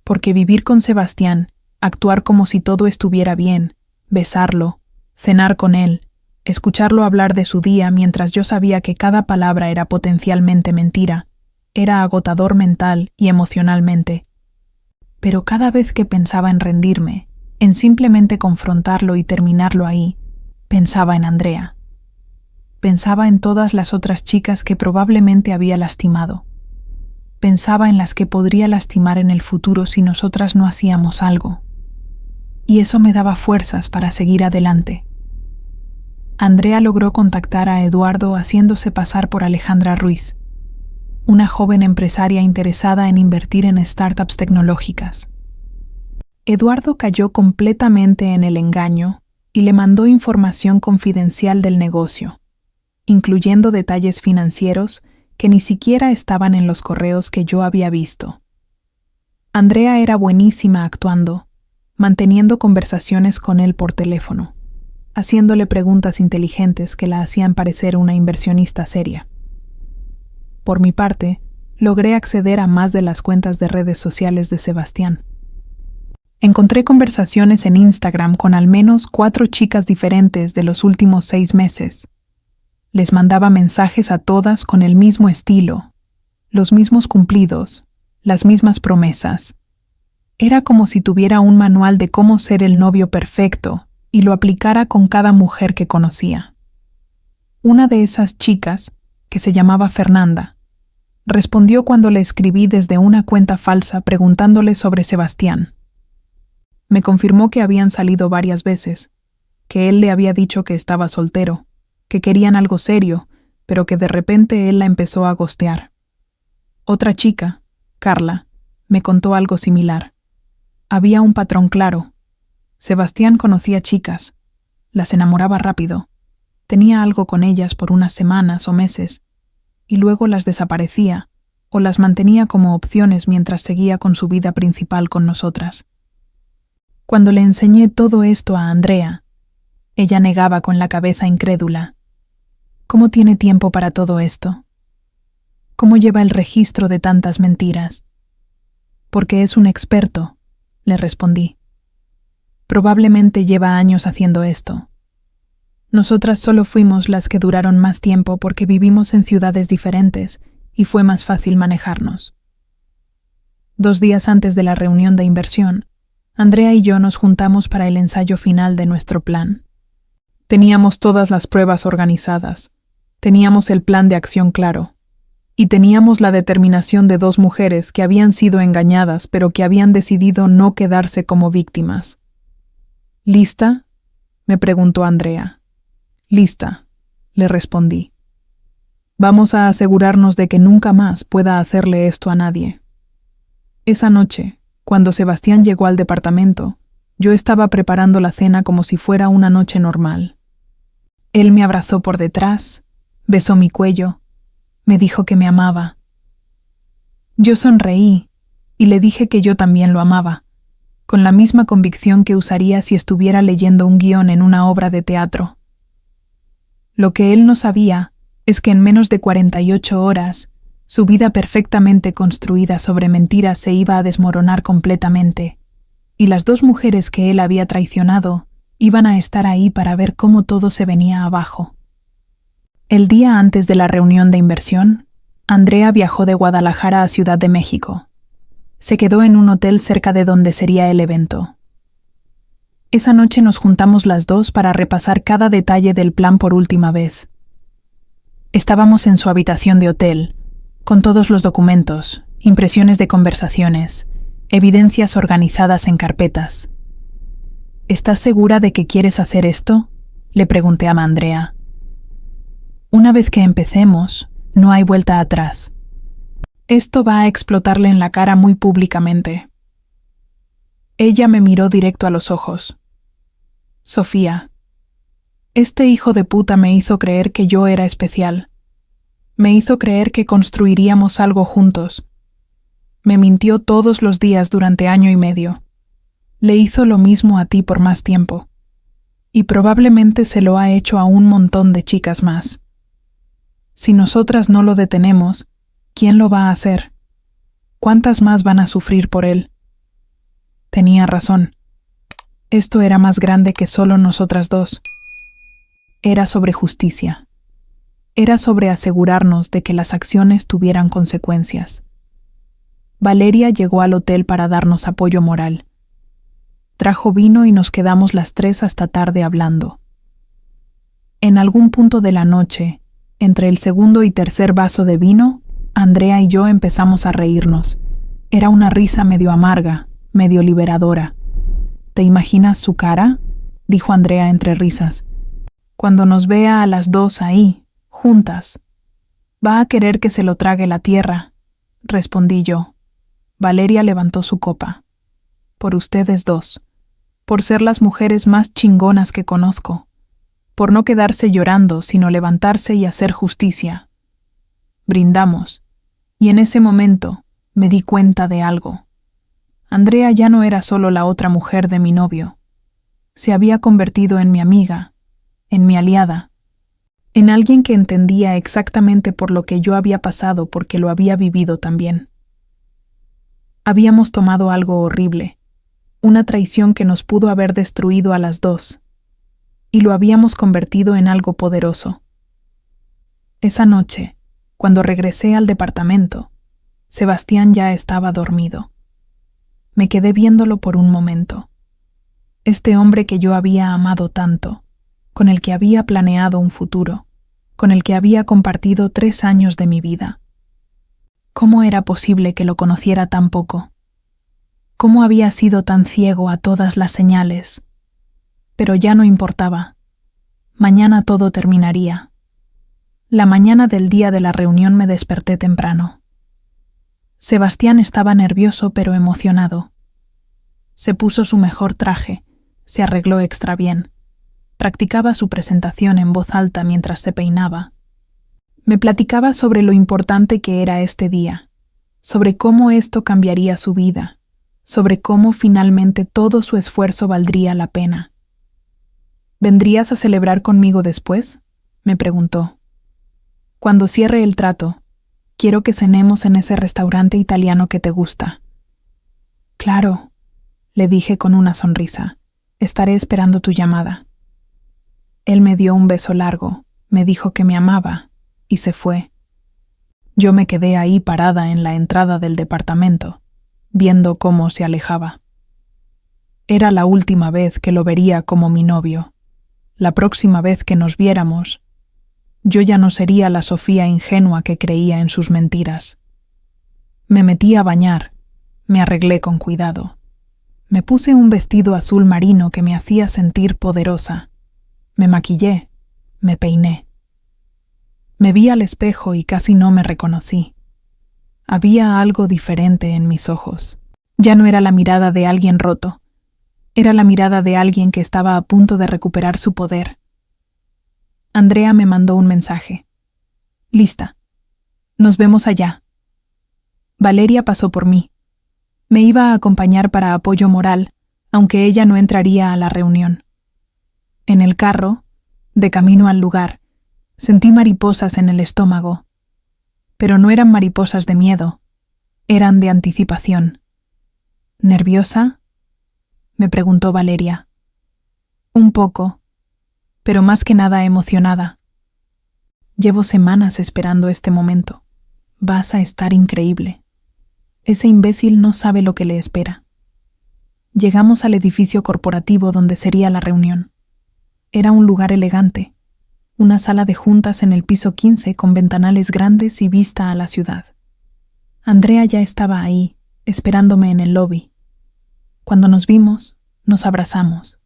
Porque vivir con Sebastián, actuar como si todo estuviera bien, besarlo, cenar con él, escucharlo hablar de su día mientras yo sabía que cada palabra era potencialmente mentira, era agotador mental y emocionalmente. Pero cada vez que pensaba en rendirme, en simplemente confrontarlo y terminarlo ahí, pensaba en Andrea. Pensaba en todas las otras chicas que probablemente había lastimado. Pensaba en las que podría lastimar en el futuro si nosotras no hacíamos algo. Y eso me daba fuerzas para seguir adelante. Andrea logró contactar a Eduardo haciéndose pasar por Alejandra Ruiz, una joven empresaria interesada en invertir en startups tecnológicas. Eduardo cayó completamente en el engaño y le mandó información confidencial del negocio, incluyendo detalles financieros que ni siquiera estaban en los correos que yo había visto. Andrea era buenísima actuando, manteniendo conversaciones con él por teléfono, haciéndole preguntas inteligentes que la hacían parecer una inversionista seria. Por mi parte, logré acceder a más de las cuentas de redes sociales de Sebastián. Encontré conversaciones en Instagram con al menos 4 chicas diferentes de los últimos 6 meses. Les mandaba mensajes a todas con el mismo estilo, los mismos cumplidos, las mismas promesas. Era como si tuviera un manual de cómo ser el novio perfecto y lo aplicara con cada mujer que conocía. Una de esas chicas, que se llamaba Fernanda, respondió cuando le escribí desde una cuenta falsa preguntándole sobre Sebastián. Me confirmó que habían salido varias veces, que él le había dicho que estaba soltero, que querían algo serio, pero que de repente él la empezó a ghostear. Otra chica, Carla, me contó algo similar. Había un patrón claro. Sebastián conocía chicas, las enamoraba rápido, tenía algo con ellas por unas semanas o meses, y luego las desaparecía o las mantenía como opciones mientras seguía con su vida principal con nosotras. Cuando le enseñé todo esto a Andrea, ella negaba con la cabeza incrédula. ¿Cómo tiene tiempo para todo esto? ¿Cómo lleva el registro de tantas mentiras? Porque es un experto, le respondí. Probablemente lleva años haciendo esto. Nosotras solo fuimos las que duraron más tiempo porque vivimos en ciudades diferentes y fue más fácil manejarnos. 2 días antes de la reunión de inversión, Andrea y yo nos juntamos para el ensayo final de nuestro plan. Teníamos todas las pruebas organizadas, teníamos el plan de acción claro, y teníamos la determinación de 2 mujeres que habían sido engañadas pero que habían decidido no quedarse como víctimas. ¿Lista?, me preguntó Andrea. Lista, le respondí. Vamos a asegurarnos de que nunca más pueda hacerle esto a nadie. Esa noche, cuando Sebastián llegó al departamento, yo estaba preparando la cena como si fuera una noche normal. Él me abrazó por detrás, besó mi cuello, me dijo que me amaba. Yo sonreí y le dije que yo también lo amaba, con la misma convicción que usaría si estuviera leyendo un guión en una obra de teatro. Lo que él no sabía es que en menos de 48 horas, su vida perfectamente construida sobre mentiras se iba a desmoronar completamente, y las 2 mujeres que él había traicionado iban a estar ahí para ver cómo todo se venía abajo. El día antes de la reunión de inversión, Andrea viajó de Guadalajara a Ciudad de México. Se quedó en un hotel cerca de donde sería el evento. Esa noche nos juntamos las 2 para repasar cada detalle del plan por última vez. Estábamos en su habitación de hotel, con todos los documentos, impresiones de conversaciones, evidencias organizadas en carpetas. ¿Estás segura de que quieres hacer esto?, le pregunté a Andrea. Una vez que empecemos, no hay vuelta atrás. Esto va a explotarle en la cara muy públicamente. Ella me miró directo a los ojos. Sofía, este hijo de puta me hizo creer que yo era especial. Me hizo creer que construiríamos algo juntos. Me mintió todos los días durante 1 año y medio. Le hizo lo mismo a ti por más tiempo. Y probablemente se lo ha hecho a un montón de chicas más. Si nosotras no lo detenemos, ¿quién lo va a hacer? ¿Cuántas más van a sufrir por él? Tenía razón. Esto era más grande que solo nosotras 2. Era sobre justicia. Era sobre asegurarnos de que las acciones tuvieran consecuencias. Valeria llegó al hotel para darnos apoyo moral. Trajo vino y nos quedamos las 3 hasta tarde hablando. En algún punto de la noche, entre el segundo y tercer vaso de vino, Andrea y yo empezamos a reírnos. Era una risa medio amarga, medio liberadora. ¿Te imaginas su cara?, dijo Andrea entre risas. Cuando nos vea a las 2 ahí, juntas. Va a querer que se lo trague la tierra, respondí yo. Valeria levantó su copa. Por ustedes 2. Por ser las mujeres más chingonas que conozco. Por no quedarse llorando, sino levantarse y hacer justicia. Brindamos, y en ese momento me di cuenta de algo. Andrea ya no era solo la otra mujer de mi novio. Se había convertido en mi amiga, en mi aliada, en alguien que entendía exactamente por lo que yo había pasado porque lo había vivido también. Habíamos tomado algo horrible, una traición que nos pudo haber destruido a las 2, y lo habíamos convertido en algo poderoso. Esa noche, cuando regresé al departamento, Sebastián ya estaba dormido. Me quedé viéndolo por un momento. Este hombre que yo había amado tanto, con el que había planeado un futuro, con el que había compartido 3 años de mi vida. ¿Cómo era posible que lo conociera tan poco? ¿Cómo había sido tan ciego a todas las señales? Pero ya no importaba. Mañana todo terminaría. La mañana del día de la reunión me desperté temprano. Sebastián estaba nervioso pero emocionado. Se puso su mejor traje, se arregló extra bien. Practicaba su presentación en voz alta mientras se peinaba. Me platicaba sobre lo importante que era este día, sobre cómo esto cambiaría su vida, sobre cómo finalmente todo su esfuerzo valdría la pena. ¿Vendrías a celebrar conmigo después?, me preguntó. Cuando cierre el trato, quiero que cenemos en ese restaurante italiano que te gusta. Claro, le dije con una sonrisa. Estaré esperando tu llamada. Él me dio un beso largo, me dijo que me amaba, y se fue. Yo me quedé ahí parada en la entrada del departamento, viendo cómo se alejaba. Era la última vez que lo vería como mi novio. La próxima vez que nos viéramos, yo ya no sería la Sofía ingenua que creía en sus mentiras. Me metí a bañar, me arreglé con cuidado. Me puse un vestido azul marino que me hacía sentir poderosa. Me maquillé, me peiné. Me vi al espejo y casi no me reconocí. Había algo diferente en mis ojos. Ya no era la mirada de alguien roto. Era la mirada de alguien que estaba a punto de recuperar su poder. Andrea me mandó un mensaje. Lista. Nos vemos allá. Valeria pasó por mí. Me iba a acompañar para apoyo moral, aunque ella no entraría a la reunión. En el carro, de camino al lugar, sentí mariposas en el estómago. Pero no eran mariposas de miedo, eran de anticipación. ¿Nerviosa?, me preguntó Valeria. Un poco, pero más que nada emocionada. Llevo semanas esperando este momento. Vas a estar increíble. Ese imbécil no sabe lo que le espera. Llegamos al edificio corporativo donde sería la reunión. Era un lugar elegante, una sala de juntas en el piso 15 con ventanales grandes y vista a la ciudad. Andrea ya estaba ahí, esperándome en el lobby. Cuando nos vimos, nos abrazamos.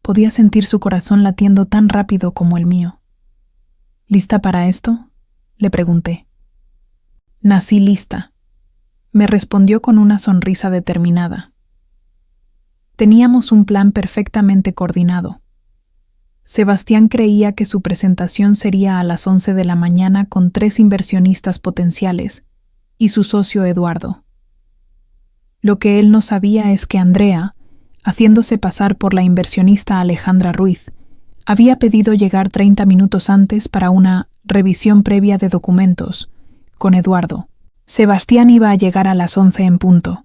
Podía sentir su corazón latiendo tan rápido como el mío. ¿Lista para esto?, le pregunté. Nací lista, me respondió con una sonrisa determinada. Teníamos un plan perfectamente coordinado. Sebastián creía que su presentación sería a las 11 de la mañana con 3 inversionistas potenciales y su socio Eduardo. Lo que él no sabía es que Andrea, haciéndose pasar por la inversionista Alejandra Ruiz, había pedido llegar 30 minutos antes para una revisión previa de documentos con Eduardo. Sebastián iba a llegar a las 11 en punto,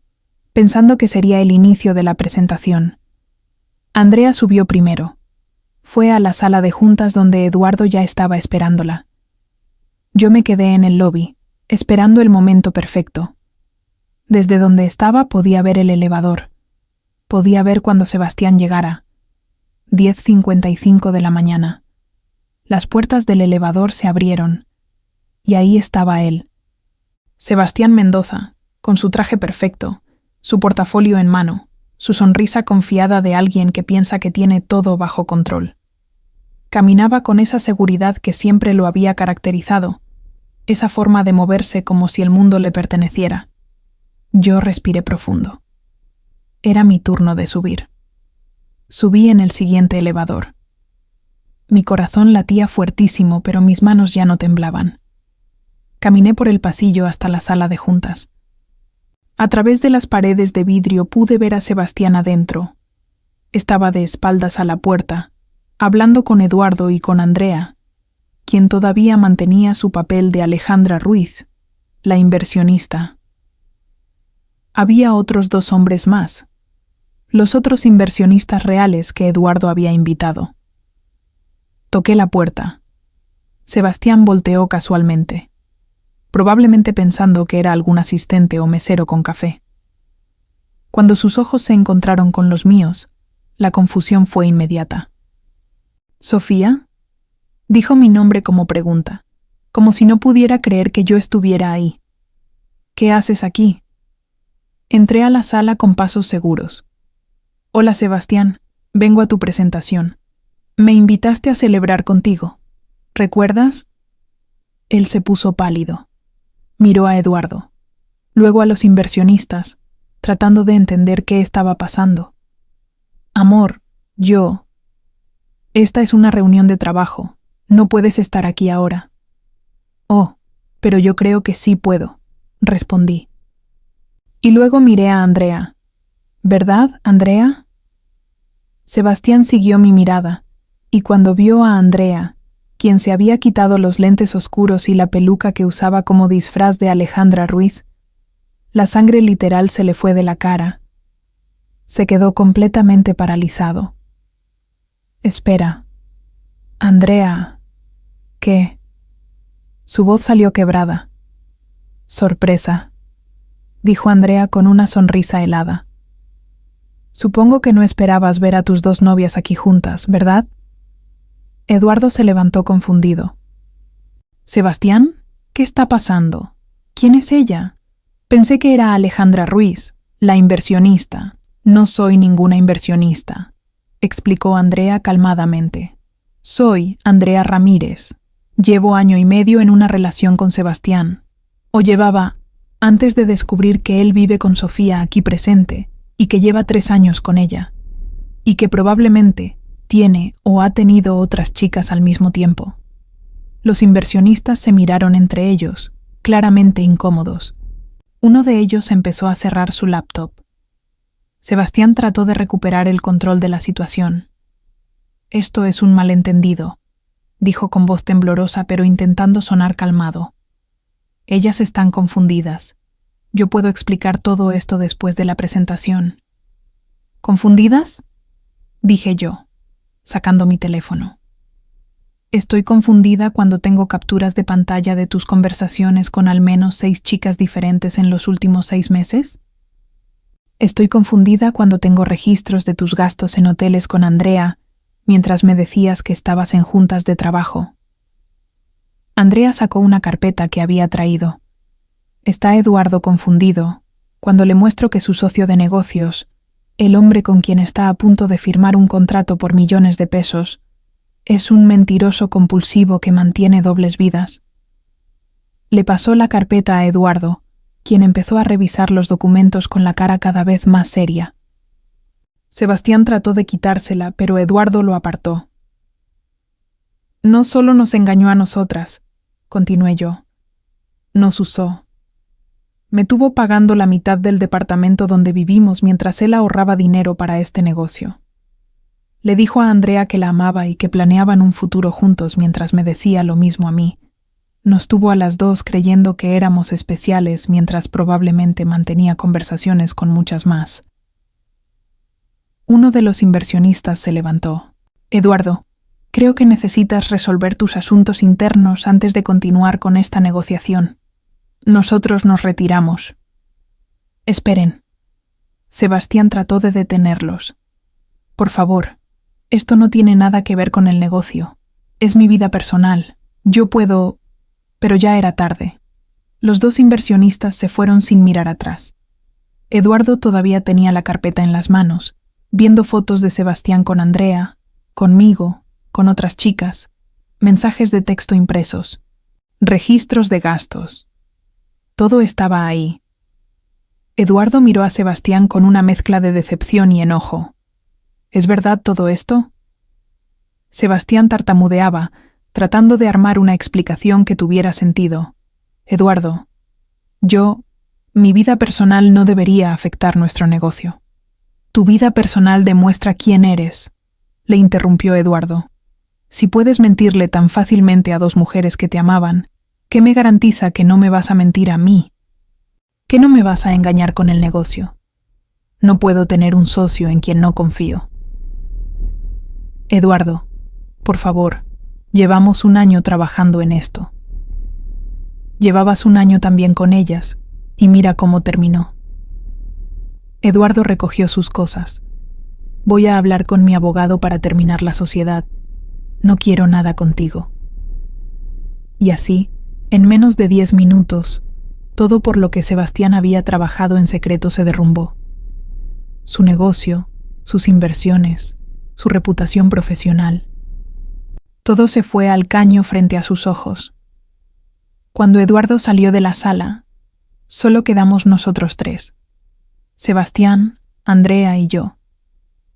pensando que sería el inicio de la presentación. Andrea subió primero. Fue a la sala de juntas donde Eduardo ya estaba esperándola. Yo me quedé en el lobby, esperando el momento perfecto. Desde donde estaba podía ver el elevador. Podía ver cuando Sebastián llegara. 10:55 de la mañana. Las puertas del elevador se abrieron, y ahí estaba él. Sebastián Mendoza, con su traje perfecto, su portafolio en mano, su sonrisa confiada de alguien que piensa que tiene todo bajo control. Caminaba con esa seguridad que siempre lo había caracterizado, esa forma de moverse como si el mundo le perteneciera. Yo respiré profundo. Era mi turno de subir. Subí en el siguiente elevador. Mi corazón latía fuertísimo, pero mis manos ya no temblaban. Caminé por el pasillo hasta la sala de juntas. A través de las paredes de vidrio pude ver a Sebastián adentro. Estaba de espaldas a la puerta, hablando con Eduardo y con Andrea, quien todavía mantenía su papel de Alejandra Ruiz, la inversionista. Había otros 2 hombres más, los otros inversionistas reales que Eduardo había invitado. Toqué la puerta. Sebastián volteó casualmente, probablemente pensando que era algún asistente o mesero con café. Cuando sus ojos se encontraron con los míos, la confusión fue inmediata. ¿Sofía? Dijo mi nombre como pregunta, como si no pudiera creer que yo estuviera ahí. ¿Qué haces aquí? Entré a la sala con pasos seguros. Hola, Sebastián, vengo a tu presentación. Me invitaste a celebrar contigo. ¿Recuerdas? Él se puso pálido. Miró a Eduardo, luego a los inversionistas, tratando de entender qué estaba pasando. Amor, Esta es una reunión de trabajo. No puedes estar aquí ahora. Oh, pero yo creo que sí puedo, respondí. Y luego miré a Andrea. ¿Verdad, Andrea? Sebastián siguió mi mirada, y cuando vio a Andrea, quien se había quitado los lentes oscuros y la peluca que usaba como disfraz de Alejandra Ruiz, la sangre literal se le fue de la cara. Se quedó completamente paralizado. Espera. Andrea. ¿Qué? Su voz salió quebrada. Sorpresa, dijo Andrea con una sonrisa helada. Supongo que no esperabas ver a tus dos novias aquí juntas, ¿verdad? Eduardo se levantó confundido. ¿Sebastián? ¿Qué está pasando? ¿Quién es ella? Pensé que era Alejandra Ruiz, la inversionista. No soy ninguna inversionista, explicó Andrea calmadamente. Soy Andrea Ramírez. Llevo 1 año y medio en una relación con Sebastián. O llevaba, antes de descubrir que él vive con Sofía aquí presente, y que lleva 3 años con ella, y que probablemente tiene o ha tenido otras chicas al mismo tiempo. Los inversionistas se miraron entre ellos, claramente incómodos. Uno de ellos empezó a cerrar su laptop. Sebastián trató de recuperar el control de la situación. Esto es un malentendido, dijo con voz temblorosa pero intentando sonar calmado. Ellas están confundidas. Yo puedo explicar todo esto después de la presentación. ¿Confundidas? Dije yo, sacando mi teléfono. Estoy confundida cuando tengo capturas de pantalla de tus conversaciones con al menos 6 chicas diferentes en los últimos 6 meses. Estoy confundida cuando tengo registros de tus gastos en hoteles con Andrea, mientras me decías que estabas en juntas de trabajo. Andrea sacó una carpeta que había traído. Está Eduardo confundido cuando le muestro que su socio de negocios, el hombre con quien está a punto de firmar un contrato por millones de pesos, es un mentiroso compulsivo que mantiene dobles vidas. Le pasó la carpeta a Eduardo, quien empezó a revisar los documentos con la cara cada vez más seria. Sebastián trató de quitársela, pero Eduardo lo apartó. No solo nos engañó a nosotras, continué yo. Nos usó. Me tuvo pagando la mitad del departamento donde vivimos mientras él ahorraba dinero para este negocio. Le dijo a Andrea que la amaba y que planeaban un futuro juntos mientras me decía lo mismo a mí. Nos tuvo a las dos creyendo que éramos especiales mientras probablemente mantenía conversaciones con muchas más. Uno de los inversionistas se levantó. Eduardo, creo que necesitas resolver tus asuntos internos antes de continuar con esta negociación. Nosotros nos retiramos. Esperen. Sebastián trató de detenerlos. Por favor, esto no tiene nada que ver con el negocio. Es mi vida personal. Yo puedo... Pero ya era tarde. Los dos inversionistas se fueron sin mirar atrás. Eduardo todavía tenía la carpeta en las manos, viendo fotos de Sebastián con Andrea, conmigo, con otras chicas, mensajes de texto impresos, registros de gastos. Todo estaba ahí. Eduardo miró a Sebastián con una mezcla de decepción y enojo. ¿Es verdad todo esto? Sebastián tartamudeaba, tratando de armar una explicación que tuviera sentido. Eduardo, mi vida personal no debería afectar nuestro negocio. Tu vida personal demuestra quién eres, le interrumpió Eduardo. Si puedes mentirle tan fácilmente a 2 mujeres que te amaban, ¿qué me garantiza que no me vas a mentir a mí? ¿Que no me vas a engañar con el negocio? No puedo tener un socio en quien no confío. Eduardo, por favor, llevamos 1 año trabajando en esto. Llevabas 1 año también con ellas, y mira cómo terminó. Eduardo recogió sus cosas. Voy a hablar con mi abogado para terminar la sociedad. No quiero nada contigo. Y así, en menos de 10 minutos, todo por lo que Sebastián había trabajado en secreto se derrumbó. Su negocio, sus inversiones, su reputación profesional. Todo se fue al caño frente a sus ojos. Cuando Eduardo salió de la sala, solo quedamos nosotros tres: Sebastián, Andrea y yo.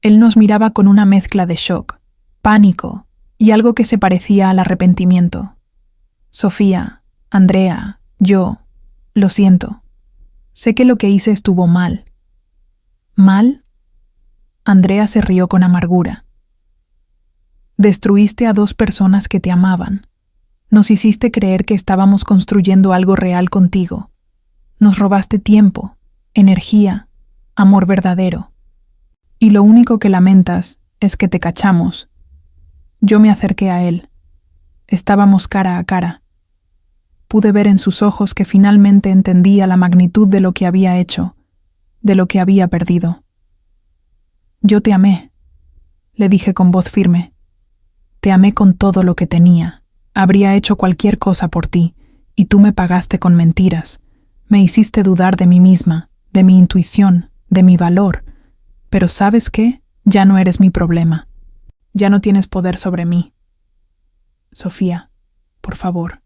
Él nos miraba con una mezcla de shock, pánico y algo que se parecía al arrepentimiento. Sofía, Andrea, yo, lo siento. Sé que lo que hice estuvo mal. ¿Mal? Andrea se rió con amargura. Destruiste a 2 personas que te amaban. Nos hiciste creer que estábamos construyendo algo real contigo. Nos robaste tiempo, energía, amor verdadero. Y lo único que lamentas es que te cachamos. Yo me acerqué a él. Estábamos cara a cara. Pude ver en sus ojos que finalmente entendía la magnitud de lo que había hecho, de lo que había perdido. Yo te amé, le dije con voz firme. Te amé con todo lo que tenía. Habría hecho cualquier cosa por ti, y tú me pagaste con mentiras. Me hiciste dudar de mí misma, de mi intuición, de mi valor. Pero ¿sabes qué? Ya no eres mi problema. Ya no tienes poder sobre mí. Sofía, por favor.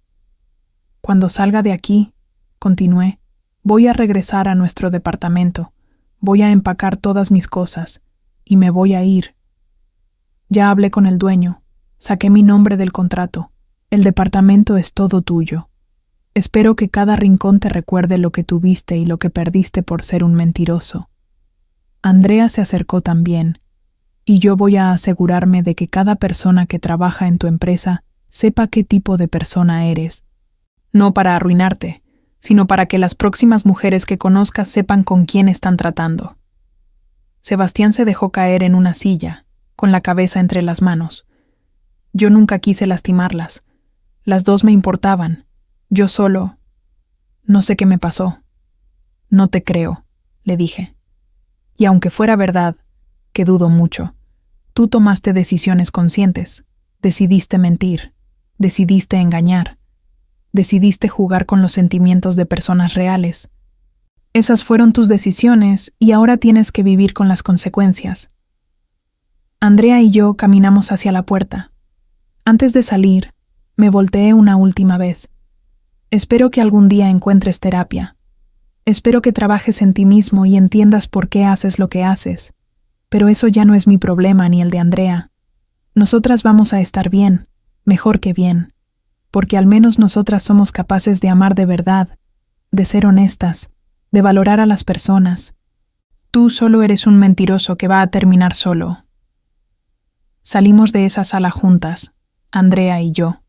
Cuando salga de aquí, continué, voy a regresar a nuestro departamento. Voy a empacar todas mis cosas, y me voy a ir. Ya hablé con el dueño. Saqué mi nombre del contrato. El departamento es todo tuyo. Espero que cada rincón te recuerde lo que tuviste y lo que perdiste por ser un mentiroso. Andrea se acercó también, y yo voy a asegurarme de que cada persona que trabaja en tu empresa sepa qué tipo de persona eres. No para arruinarte, sino para que las próximas mujeres que conozcas sepan con quién están tratando. Sebastián se dejó caer en una silla, con la cabeza entre las manos. Yo nunca quise lastimarlas. Las 2 me importaban. Yo solo... No sé qué me pasó. No te creo, le dije. Y aunque fuera verdad, que dudo mucho, tú tomaste decisiones conscientes. Decidiste mentir. Decidiste engañar. Decidiste jugar con los sentimientos de personas reales. Esas fueron tus decisiones y ahora tienes que vivir con las consecuencias. Andrea y yo caminamos hacia la puerta. Antes de salir, me volteé una última vez. Espero que algún día encuentres terapia. Espero que trabajes en ti mismo y entiendas por qué haces lo que haces. Pero eso ya no es mi problema ni el de Andrea. Nosotras vamos a estar bien, mejor que bien, porque al menos nosotras somos capaces de amar de verdad, de ser honestas, de valorar a las personas. Tú solo eres un mentiroso que va a terminar solo. Salimos de esa sala juntas, Andrea y yo,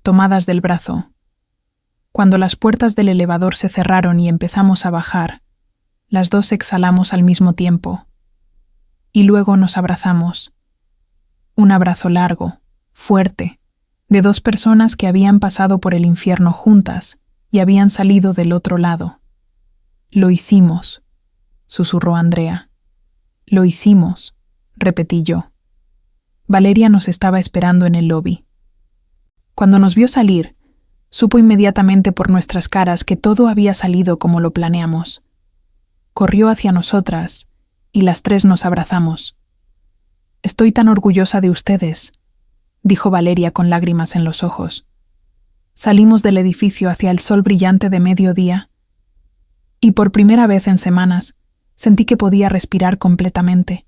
tomadas del brazo. Cuando las puertas del elevador se cerraron y empezamos a bajar, las 2 exhalamos al mismo tiempo. Y luego nos abrazamos. Un abrazo largo, fuerte, de 2 personas que habían pasado por el infierno juntas y habían salido del otro lado. Lo hicimos, susurró Andrea. Lo hicimos, repetí yo. Valeria nos estaba esperando en el lobby. Cuando nos vio salir, supo inmediatamente por nuestras caras que todo había salido como lo planeamos. Corrió hacia nosotras y las 3 nos abrazamos. Estoy tan orgullosa de ustedes, dijo Valeria con lágrimas en los ojos. Salimos del edificio hacia el sol brillante de mediodía y por primera vez en semanas sentí que podía respirar completamente.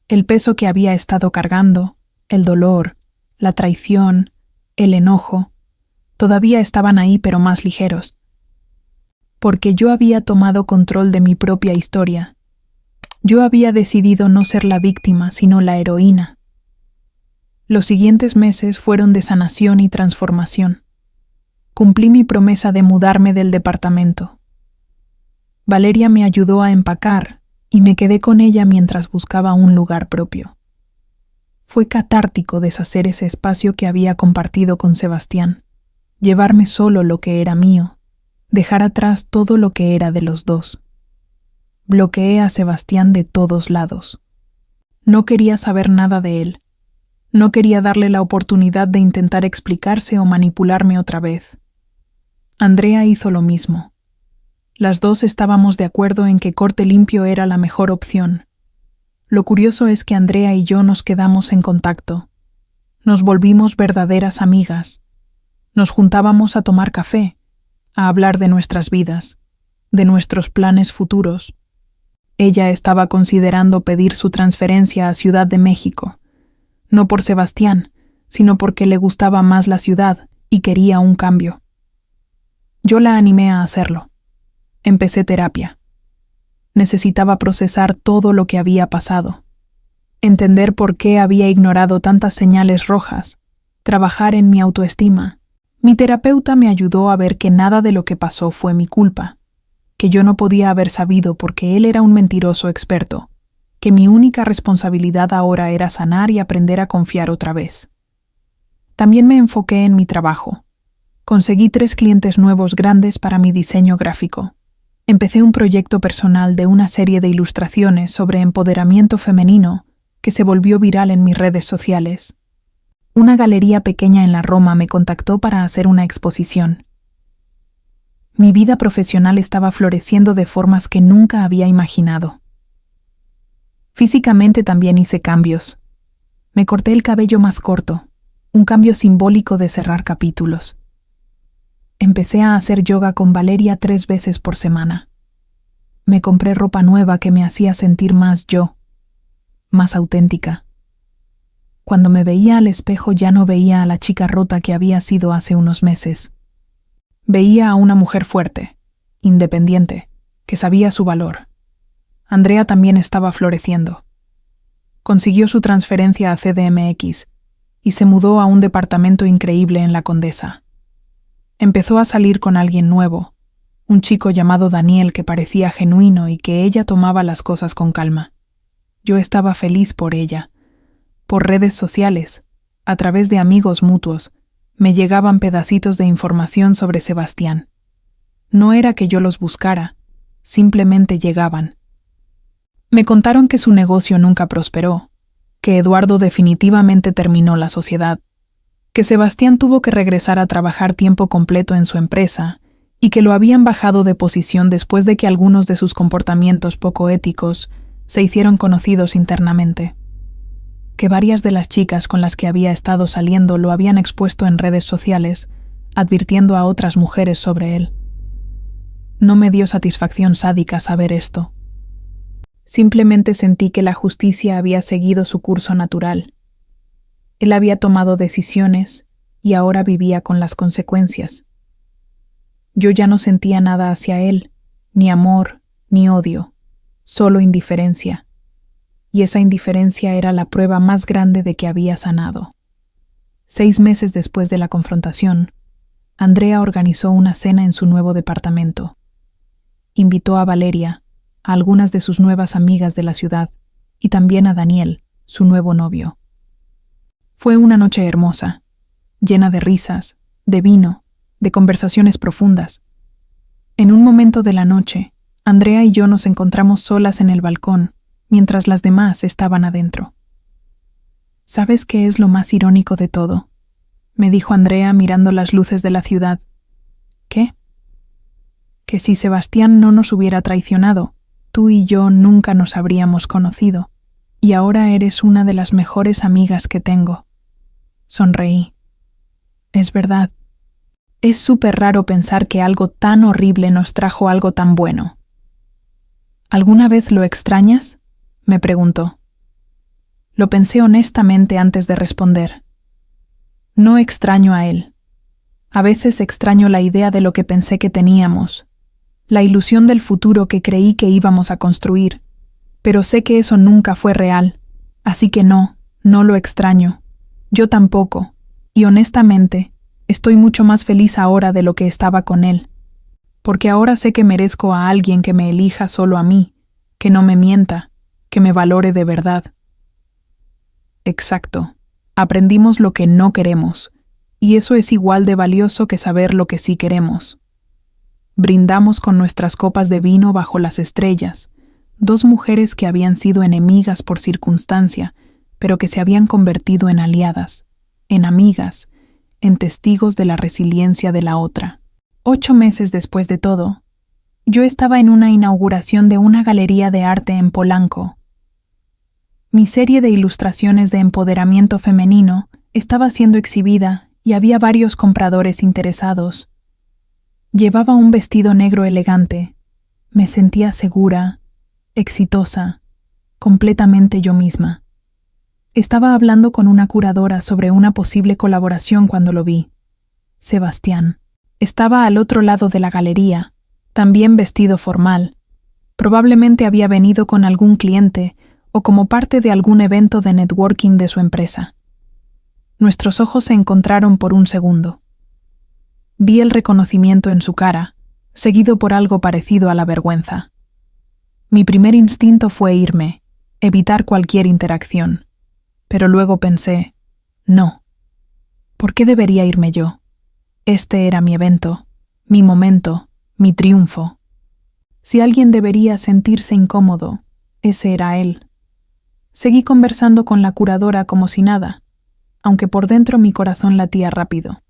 El peso que había estado cargando, el dolor, la traición, el enojo, todavía estaban ahí pero más ligeros. Porque yo había tomado control de mi propia historia. Yo había decidido no ser la víctima, sino la heroína. Los siguientes meses fueron de sanación y transformación. Cumplí mi promesa de mudarme del departamento. Valeria me ayudó a empacar y me quedé con ella mientras buscaba un lugar propio. Fue catártico deshacer ese espacio que había compartido con Sebastián, llevarme solo lo que era mío, dejar atrás todo lo que era de los 2. Bloqueé a Sebastián de todos lados. No quería saber nada de él. No quería darle la oportunidad de intentar explicarse o manipularme otra vez. Andrea hizo lo mismo. Las dos estábamos de acuerdo en que corte limpio era la mejor opción. Lo curioso es que Andrea y yo nos quedamos en contacto. Nos volvimos verdaderas amigas. Nos juntábamos a tomar café, a hablar de nuestras vidas, de nuestros planes futuros. Ella estaba considerando pedir su transferencia a Ciudad de México, no por Sebastián, sino porque le gustaba más la ciudad y quería un cambio. Yo la animé a hacerlo. Empecé terapia. Necesitaba procesar todo lo que había pasado, entender por qué había ignorado tantas señales rojas, trabajar en mi autoestima. Mi terapeuta me ayudó a ver que nada de lo que pasó fue mi culpa, que yo no podía haber sabido porque él era un mentiroso experto, que mi única responsabilidad ahora era sanar y aprender a confiar otra vez. También me enfoqué en mi trabajo. Conseguí 3 clientes nuevos grandes para mi diseño gráfico. Empecé un proyecto personal de una serie de ilustraciones sobre empoderamiento femenino que se volvió viral en mis redes sociales. Una galería pequeña en la Roma me contactó para hacer una exposición. Mi vida profesional estaba floreciendo de formas que nunca había imaginado. Físicamente también hice cambios. Me corté el cabello más corto, un cambio simbólico de cerrar capítulos. Empecé a hacer yoga con Valeria 3 veces por semana. Me compré ropa nueva que me hacía sentir más yo, más auténtica. Cuando me veía al espejo ya no veía a la chica rota que había sido hace unos meses. Veía a una mujer fuerte, independiente, que sabía su valor. Andrea también estaba floreciendo. Consiguió su transferencia a CDMX y se mudó a un departamento increíble en La Condesa. Empezó a salir con alguien nuevo, un chico llamado Daniel que parecía genuino y que ella tomaba las cosas con calma. Yo estaba feliz por ella. Por redes sociales, a través de amigos mutuos, me llegaban pedacitos de información sobre Sebastián. No era que yo los buscara, simplemente llegaban. Me contaron que su negocio nunca prosperó, que Eduardo definitivamente terminó la sociedad, que Sebastián tuvo que regresar a trabajar tiempo completo en su empresa y que lo habían bajado de posición después de que algunos de sus comportamientos poco éticos se hicieron conocidos internamente. Que varias de las chicas con las que había estado saliendo lo habían expuesto en redes sociales, advirtiendo a otras mujeres sobre él. No me dio satisfacción sádica saber esto. Simplemente sentí que la justicia había seguido su curso natural. Él había tomado decisiones y ahora vivía con las consecuencias. Yo ya no sentía nada hacia él, ni amor, ni odio, solo indiferencia. Y esa indiferencia era la prueba más grande de que había sanado. 6 meses después de la confrontación, Andrea organizó una cena en su nuevo departamento. Invitó a Valeria, a algunas de sus nuevas amigas de la ciudad, y también a Daniel, su nuevo novio. Fue una noche hermosa, llena de risas, de vino, de conversaciones profundas. En un momento de la noche, Andrea y yo nos encontramos solas en el balcón, mientras las demás estaban adentro. ¿Sabes qué es lo más irónico de todo?, me dijo Andrea mirando las luces de la ciudad. ¿Qué? Que si Sebastián no nos hubiera traicionado, tú y yo nunca nos habríamos conocido, y ahora eres una de las mejores amigas que tengo. Sonreí. Es verdad. Es súper raro pensar que algo tan horrible nos trajo algo tan bueno. ¿Alguna vez lo extrañas?, me preguntó. Lo pensé honestamente antes de responder. No extraño a él. A veces extraño la idea de lo que pensé que teníamos, la ilusión del futuro que creí que íbamos a construir, pero sé que eso nunca fue real, así que no lo extraño. Yo tampoco, y honestamente, estoy mucho más feliz ahora de lo que estaba con él, porque ahora sé que merezco a alguien que me elija solo a mí, que no me mienta, que me valore de verdad. Exacto. Aprendimos lo que no queremos, y eso es igual de valioso que saber lo que sí queremos. Brindamos con nuestras copas de vino bajo las estrellas, 2 mujeres que habían sido enemigas por circunstancia, pero que se habían convertido en aliadas, en amigas, en testigos de la resiliencia de la otra. 8 meses después de todo, yo estaba en una inauguración de una galería de arte en Polanco. Mi serie de ilustraciones de empoderamiento femenino estaba siendo exhibida y había varios compradores interesados. Llevaba un vestido negro elegante. Me sentía segura, exitosa, completamente yo misma. Estaba hablando con una curadora sobre una posible colaboración cuando lo vi. Sebastián. Estaba al otro lado de la galería, también vestido formal. Probablemente había venido con algún cliente o como parte de algún evento de networking de su empresa. Nuestros ojos se encontraron por un segundo. Vi el reconocimiento en su cara, seguido por algo parecido a la vergüenza. Mi primer instinto fue irme, evitar cualquier interacción. Pero luego pensé, no. ¿Por qué debería irme yo? Este era mi evento, mi momento, mi triunfo. Si alguien debería sentirse incómodo, ese era él. Seguí conversando con la curadora como si nada, aunque por dentro mi corazón latía rápido.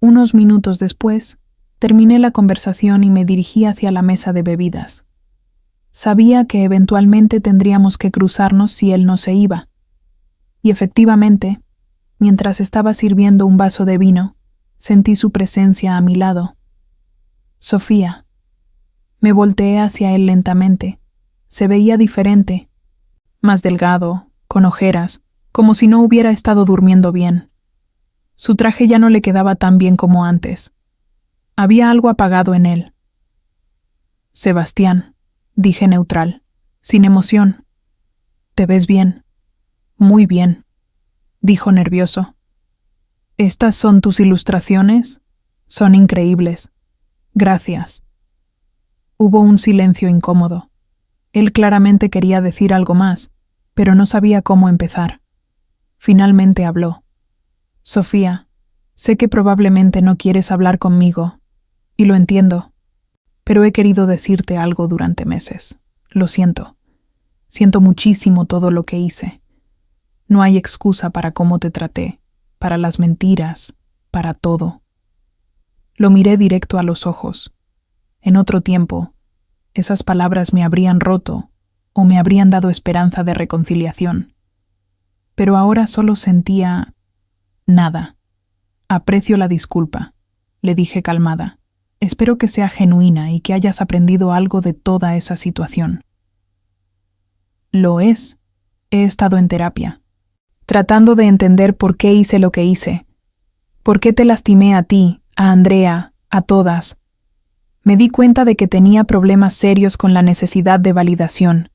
Unos minutos después, terminé la conversación y me dirigí hacia la mesa de bebidas. Sabía que eventualmente tendríamos que cruzarnos si él no se iba. Y efectivamente, mientras estaba sirviendo un vaso de vino, sentí su presencia a mi lado. Sofía. Me volteé hacia él lentamente. Se veía diferente, más delgado, con ojeras, como si no hubiera estado durmiendo bien. Su traje ya no le quedaba tan bien como antes. Había algo apagado en él. Sebastián, dije neutral, sin emoción. ¿Te ves bien? Muy bien, dijo nervioso. ¿Estas son tus ilustraciones? Son increíbles. Gracias. Hubo un silencio incómodo. Él claramente quería decir algo más, pero no sabía cómo empezar. Finalmente habló. Sofía, sé que probablemente no quieres hablar conmigo, y lo entiendo, pero he querido decirte algo durante meses. Lo siento. Siento muchísimo todo lo que hice. No hay excusa para cómo te traté, para las mentiras, para todo. Lo miré directo a los ojos. En otro tiempo, esas palabras me habrían roto o me habrían dado esperanza de reconciliación. Pero ahora solo sentía nada. Aprecio la disculpa, le dije calmada. Espero que sea genuina y que hayas aprendido algo de toda esa situación. Lo es. He estado en terapia, tratando de entender por qué hice lo que hice. ¿Por qué te lastimé a ti, a Andrea, a todas? Me di cuenta de que tenía problemas serios con la necesidad de validación,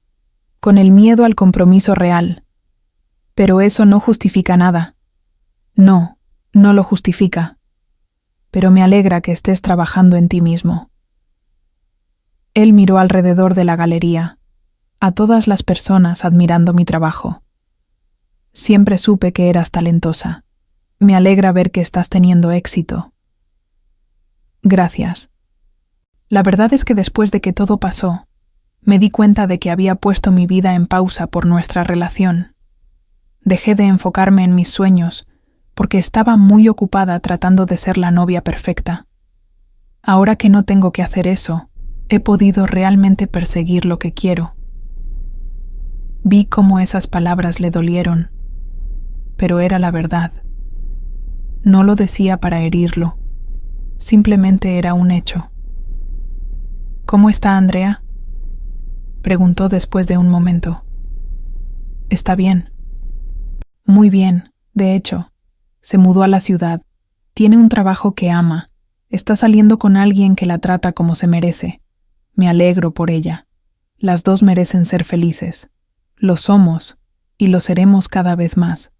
con el miedo al compromiso real. Pero eso no justifica nada. No, no lo justifica. Pero me alegra que estés trabajando en ti mismo. Él miró alrededor de la galería, a todas las personas admirando mi trabajo. Siempre supe que eras talentosa. Me alegra ver que estás teniendo éxito. Gracias. La verdad es que después de que todo pasó, me di cuenta de que había puesto mi vida en pausa por nuestra relación. Dejé de enfocarme en mis sueños, porque estaba muy ocupada tratando de ser la novia perfecta. Ahora que no tengo que hacer eso, he podido realmente perseguir lo que quiero. Vi cómo esas palabras le dolieron, pero era la verdad. No lo decía para herirlo, simplemente era un hecho. ¿Cómo está Andrea?, preguntó después de un momento. Está bien. Muy bien, de hecho. Se mudó a la ciudad. Tiene un trabajo que ama. Está saliendo con alguien que la trata como se merece. Me alegro por ella. Las dos merecen ser felices. Lo somos, y lo seremos cada vez más.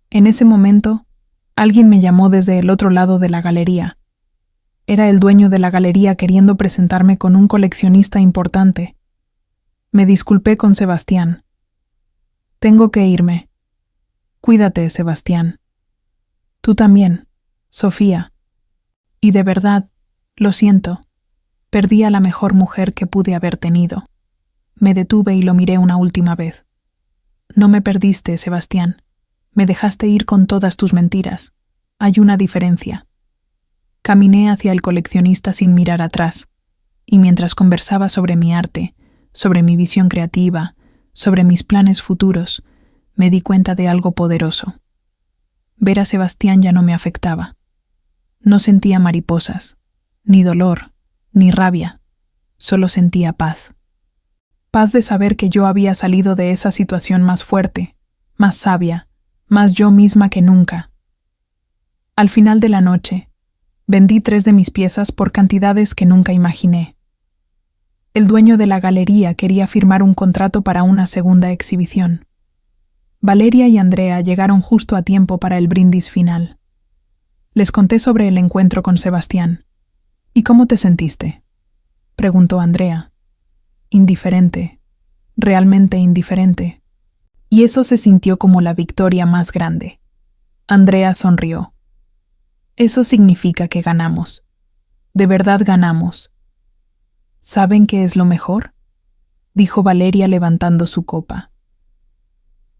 En ese momento, alguien me llamó desde el otro lado de la galería. Era el dueño de la galería queriendo presentarme con un coleccionista importante. Me disculpé con Sebastián. Tengo que irme. Cuídate, Sebastián. Tú también, Sofía. Y de verdad, lo siento. Perdí a la mejor mujer que pude haber tenido. Me detuve y lo miré una última vez. No me perdiste, Sebastián. Me dejaste ir con todas tus mentiras. Hay una diferencia. Caminé hacia el coleccionista sin mirar atrás, y mientras conversaba sobre mi arte, sobre mi visión creativa, sobre mis planes futuros, me di cuenta de algo poderoso. Ver a Sebastián ya no me afectaba. No sentía mariposas, ni dolor, ni rabia. Solo sentía paz. Paz de saber que yo había salido de esa situación más fuerte, más sabia, más yo misma que nunca. Al final de la noche, vendí 3 de mis piezas por cantidades que nunca imaginé. El dueño de la galería quería firmar un contrato para una segunda exhibición. Valeria y Andrea llegaron justo a tiempo para el brindis final. Les conté sobre el encuentro con Sebastián. ¿Y cómo te sentiste?, preguntó Andrea. Indiferente, realmente indiferente. Y eso se sintió como la victoria más grande. Andrea sonrió. Eso significa que ganamos. De verdad ganamos. ¿Saben qué es lo mejor?, dijo Valeria levantando su copa.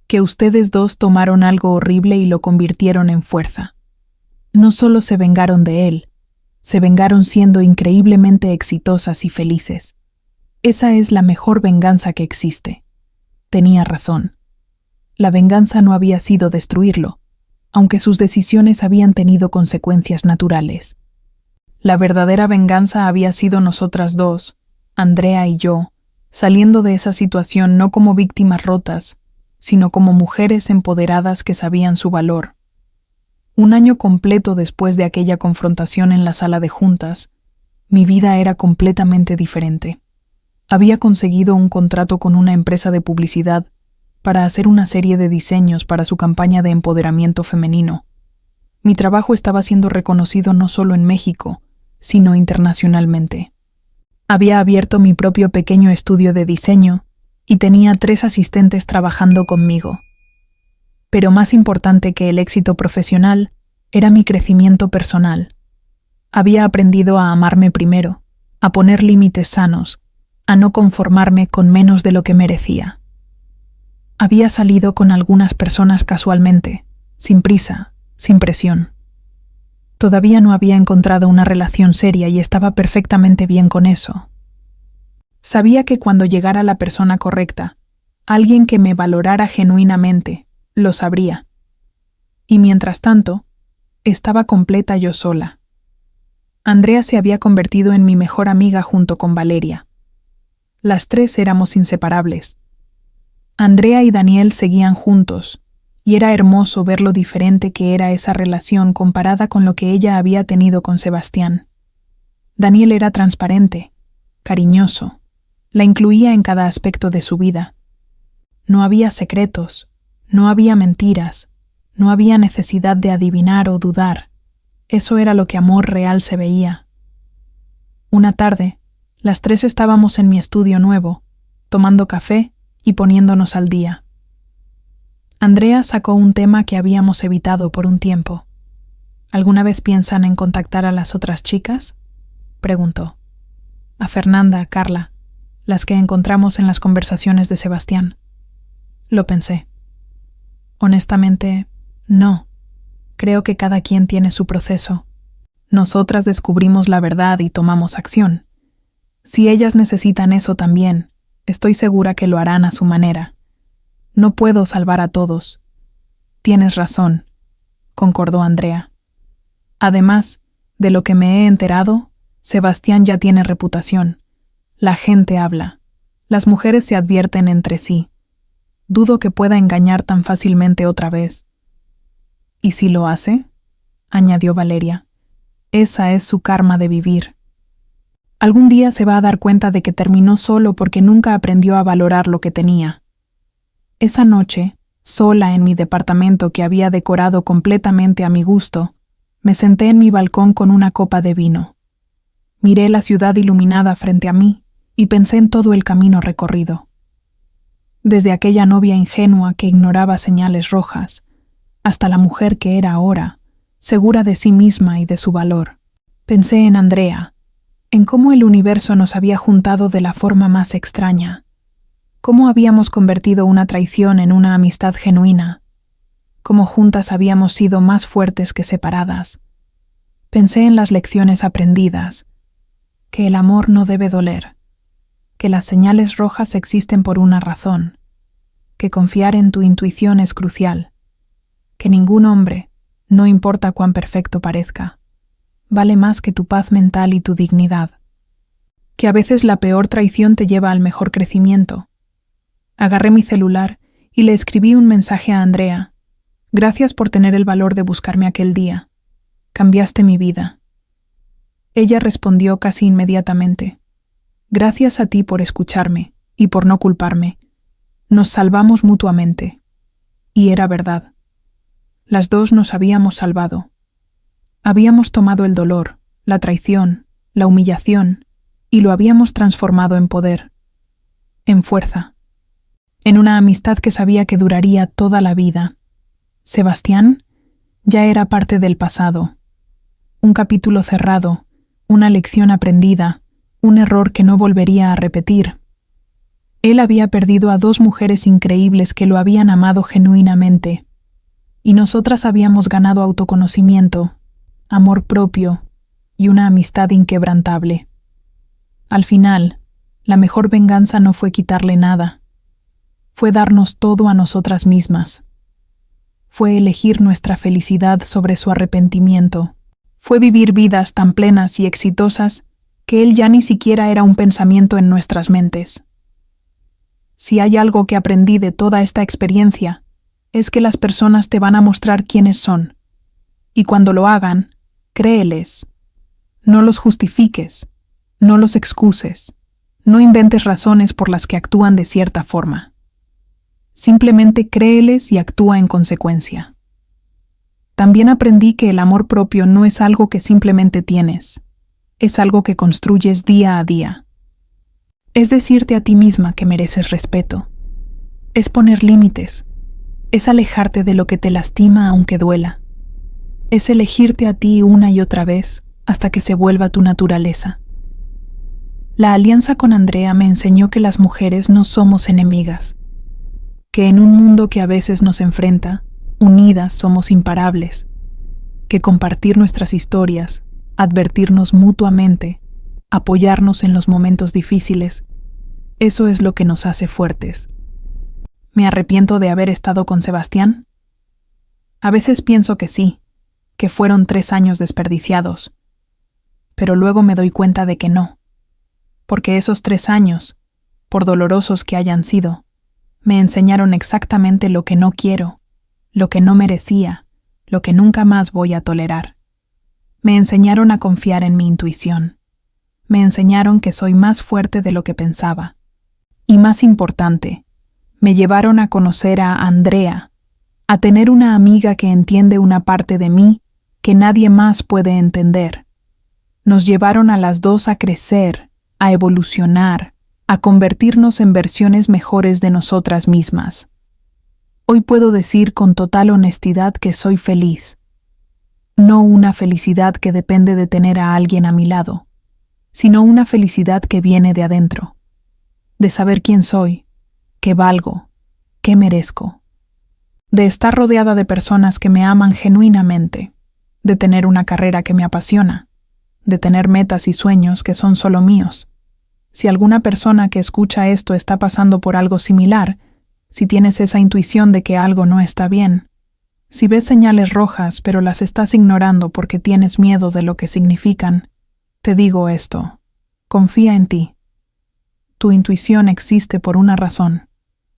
Que ustedes dos tomaron algo horrible y lo convirtieron en fuerza. No solo se vengaron de él, se vengaron siendo increíblemente exitosas y felices. Esa es la mejor venganza que existe. Tenía razón. La venganza no había sido destruirlo, aunque sus decisiones habían tenido consecuencias naturales. La verdadera venganza había sido nosotras dos, Andrea y yo, saliendo de esa situación no como víctimas rotas, sino como mujeres empoderadas que sabían su valor. Un año completo después de aquella confrontación en la sala de juntas, mi vida era completamente diferente. Había conseguido un contrato con una empresa de publicidad para hacer una serie de diseños para su campaña de empoderamiento femenino. Mi trabajo estaba siendo reconocido no solo en México, sino internacionalmente. Había abierto mi propio pequeño estudio de diseño y tenía 3 asistentes trabajando conmigo. Pero más importante que el éxito profesional era mi crecimiento personal. Había aprendido a amarme primero, a poner límites sanos, a no conformarme con menos de lo que merecía. Había salido con algunas personas casualmente, sin prisa, sin presión. Todavía no había encontrado una relación seria y estaba perfectamente bien con eso. Sabía que cuando llegara la persona correcta, alguien que me valorara genuinamente, lo sabría. Y mientras tanto, estaba completa yo sola. Andrea se había convertido en mi mejor amiga junto con Valeria. Las 3 éramos inseparables. Andrea y Daniel seguían juntos, y era hermoso ver lo diferente que era esa relación comparada con lo que ella había tenido con Sebastián. Daniel era transparente, cariñoso, la incluía en cada aspecto de su vida. No había secretos, no había mentiras, no había necesidad de adivinar o dudar. Eso era lo que amor real se veía. Una tarde, las 3 estábamos en mi estudio nuevo, tomando café y poniéndonos al día. Andrea sacó un tema que habíamos evitado por un tiempo. ¿Alguna vez piensan en contactar a las otras chicas?, preguntó. A Fernanda, Carla, las que encontramos en las conversaciones de Sebastián. Lo pensé. Honestamente, no. Creo que cada quien tiene su proceso. Nosotras descubrimos la verdad y tomamos acción. Si ellas necesitan eso también, estoy segura que lo harán a su manera. No puedo salvar a todos. Tienes razón, concordó Andrea. Además, de lo que me he enterado, Sebastián ya tiene reputación. La gente habla. Las mujeres se advierten entre sí. Dudo que pueda engañar tan fácilmente otra vez. ¿Y si lo hace?, añadió Valeria. Esa es su karma de vivir. Algún día se va a dar cuenta de que terminó solo porque nunca aprendió a valorar lo que tenía. Esa noche, sola en mi departamento que había decorado completamente a mi gusto, me senté en mi balcón con una copa de vino. Miré la ciudad iluminada frente a mí y pensé en todo el camino recorrido. Desde aquella novia ingenua que ignoraba señales rojas, hasta la mujer que era ahora, segura de sí misma y de su valor. Pensé en Andrea, en cómo el universo nos había juntado de la forma más extraña, cómo habíamos convertido una traición en una amistad genuina, cómo juntas habíamos sido más fuertes que separadas. Pensé en las lecciones aprendidas, que el amor no debe doler, que las señales rojas existen por una razón, que confiar en tu intuición es crucial, que ningún hombre, no importa cuán perfecto parezca, vale más que tu paz mental y tu dignidad, que a veces la peor traición te lleva al mejor crecimiento. Agarré mi celular y le escribí un mensaje a Andrea. Gracias por tener el valor de buscarme aquel día. Cambiaste mi vida. Ella respondió casi inmediatamente. Gracias a ti por escucharme y por no culparme. Nos salvamos mutuamente. Y era verdad. Las dos nos habíamos salvado. Habíamos tomado el dolor, la traición, la humillación, y lo habíamos transformado en poder, en fuerza, en una amistad que sabía que duraría toda la vida. Sebastián ya era parte del pasado, un capítulo cerrado, una lección aprendida, un error que no volvería a repetir. Él había perdido a dos mujeres increíbles que lo habían amado genuinamente, y nosotras habíamos ganado autoconocimiento, amor propio y una amistad inquebrantable. Al final, la mejor venganza no fue quitarle nada, fue darnos todo a nosotras mismas. Fue elegir nuestra felicidad sobre su arrepentimiento. Fue vivir vidas tan plenas y exitosas que él ya ni siquiera era un pensamiento en nuestras mentes. Si hay algo que aprendí de toda esta experiencia, es que las personas te van a mostrar quiénes son. Y cuando lo hagan, créeles. No los justifiques, no los excuses, no inventes razones por las que actúan de cierta forma. Simplemente créeles y actúa en consecuencia. También aprendí que el amor propio no es algo que simplemente tienes, es algo que construyes día a día. Es decirte a ti misma que mereces respeto. Es poner límites. Es alejarte de lo que te lastima aunque duela. Es elegirte a ti una y otra vez hasta que se vuelva tu naturaleza. La alianza con Andrea me enseñó que las mujeres no somos enemigas, que en un mundo que a veces nos enfrenta, unidas somos imparables, que compartir nuestras historias, advertirnos mutuamente, apoyarnos en los momentos difíciles, eso es lo que nos hace fuertes. ¿Me arrepiento de haber estado con Sebastián? A veces pienso que sí, que fueron 3 años desperdiciados, pero luego me doy cuenta de que no, porque esos 3 años, por dolorosos que hayan sido, me enseñaron exactamente lo que no quiero, lo que no merecía, lo que nunca más voy a tolerar. Me enseñaron a confiar en mi intuición. Me enseñaron que soy más fuerte de lo que pensaba. Y más importante, me llevaron a conocer a Andrea, a tener una amiga que entiende una parte de mí que nadie más puede entender. Nos llevaron a las dos a crecer, a evolucionar, a convertirnos en versiones mejores de nosotras mismas. Hoy puedo decir con total honestidad que soy feliz. No una felicidad que depende de tener a alguien a mi lado, sino una felicidad que viene de adentro, de saber quién soy, qué valgo, qué merezco, de estar rodeada de personas que me aman genuinamente, de tener una carrera que me apasiona, de tener metas y sueños que son solo míos. Si alguna persona que escucha esto está pasando por algo similar, si tienes esa intuición de que algo no está bien, si ves señales rojas pero las estás ignorando porque tienes miedo de lo que significan, te digo esto: confía en ti. Tu intuición existe por una razón,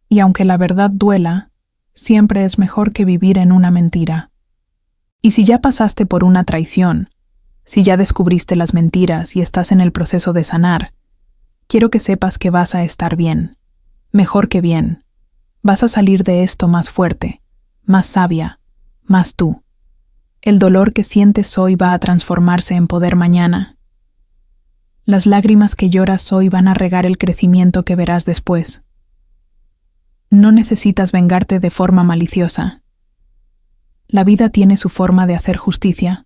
y aunque la verdad duela, siempre es mejor que vivir en una mentira. Y si ya pasaste por una traición, si ya descubriste las mentiras y estás en el proceso de sanar, quiero que sepas que vas a estar bien, mejor que bien. Vas a salir de esto más fuerte, más sabia, más tú. El dolor que sientes hoy va a transformarse en poder mañana. Las lágrimas que lloras hoy van a regar el crecimiento que verás después. No necesitas vengarte de forma maliciosa. La vida tiene su forma de hacer justicia.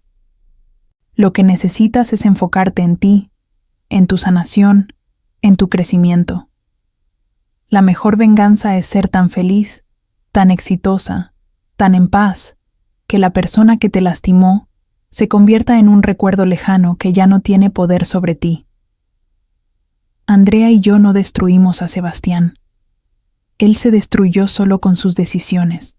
Lo que necesitas es enfocarte en ti, en tu sanación, en tu crecimiento. La mejor venganza es ser tan feliz, tan exitosa, tan en paz, que la persona que te lastimó se convierta en un recuerdo lejano que ya no tiene poder sobre ti. Andrea y yo no destruimos a Sebastián. Él se destruyó solo con sus decisiones.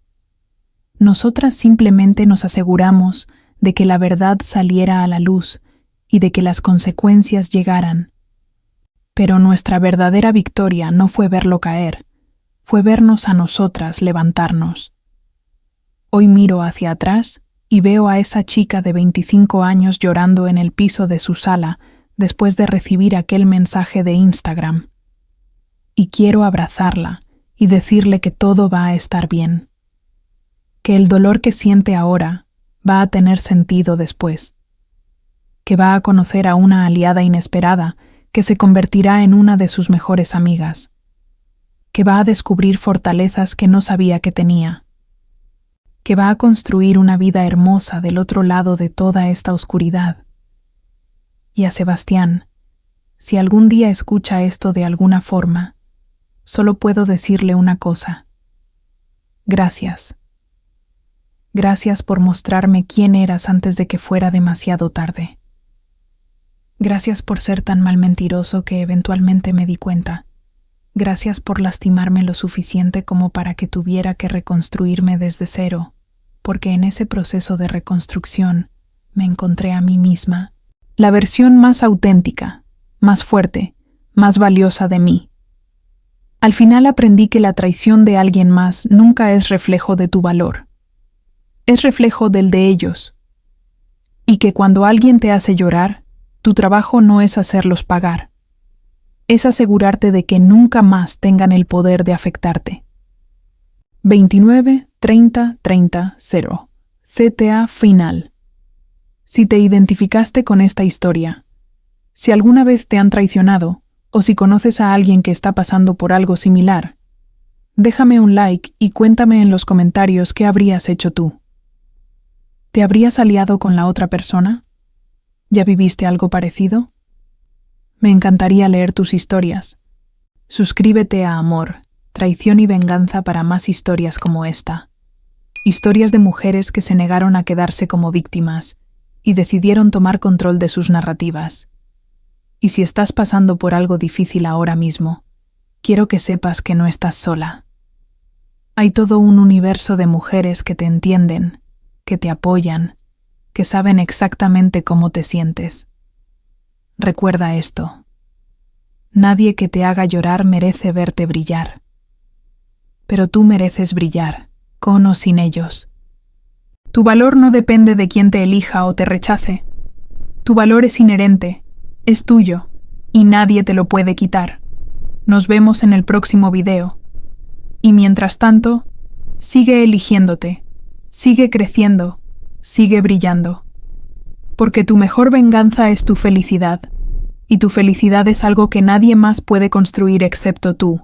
Nosotras simplemente nos aseguramos de que la verdad saliera a la luz y de que las consecuencias llegaran. Pero nuestra verdadera victoria no fue verlo caer, fue vernos a nosotras levantarnos. Hoy miro hacia atrás y veo a esa chica de 25 años llorando en el piso de su sala después de recibir aquel mensaje de Instagram. Y quiero abrazarla y decirle que todo va a estar bien. Que el dolor que siente ahora va a tener sentido después. Que va a conocer a una aliada inesperada que se convertirá en una de sus mejores amigas. Que va a descubrir fortalezas que no sabía que tenía. Que va a construir una vida hermosa del otro lado de toda esta oscuridad. Y a Sebastián, si algún día escucha esto de alguna forma, solo puedo decirle una cosa. Gracias. Gracias por mostrarme quién eras antes de que fuera demasiado tarde. Gracias por ser tan mal mentiroso que eventualmente me di cuenta. Gracias por lastimarme lo suficiente como para que tuviera que reconstruirme desde cero, porque en ese proceso de reconstrucción me encontré a mí misma, la versión más auténtica, más fuerte, más valiosa de mí. Al final aprendí que la traición de alguien más nunca es reflejo de tu valor. Es reflejo del de ellos. Y que cuando alguien te hace llorar, tu trabajo no es hacerlos pagar. Es asegurarte de que nunca más tengan el poder de afectarte. 29 30 30 0. CTA final. Si te identificaste con esta historia, si alguna vez te han traicionado, o si conoces a alguien que está pasando por algo similar, déjame un like y cuéntame en los comentarios qué habrías hecho tú. ¿Te habrías aliado con la otra persona? ¿Ya viviste algo parecido? Me encantaría leer tus historias. Suscríbete a Amor, Traición y Venganza para más historias como esta. Historias de mujeres que se negaron a quedarse como víctimas y decidieron tomar control de sus narrativas. Y si estás pasando por algo difícil ahora mismo, quiero que sepas que no estás sola. Hay todo un universo de mujeres que te entienden, que te apoyan, que saben exactamente cómo te sientes. Recuerda esto. Nadie que te haga llorar merece verte brillar. Pero tú mereces brillar, con o sin ellos. Tu valor no depende de quién te elija o te rechace. Tu valor es inherente, es tuyo, y nadie te lo puede quitar. Nos vemos en el próximo video. Y mientras tanto, sigue eligiéndote, sigue creciendo, sigue brillando. Porque tu mejor venganza es tu felicidad, y tu felicidad es algo que nadie más puede construir excepto tú.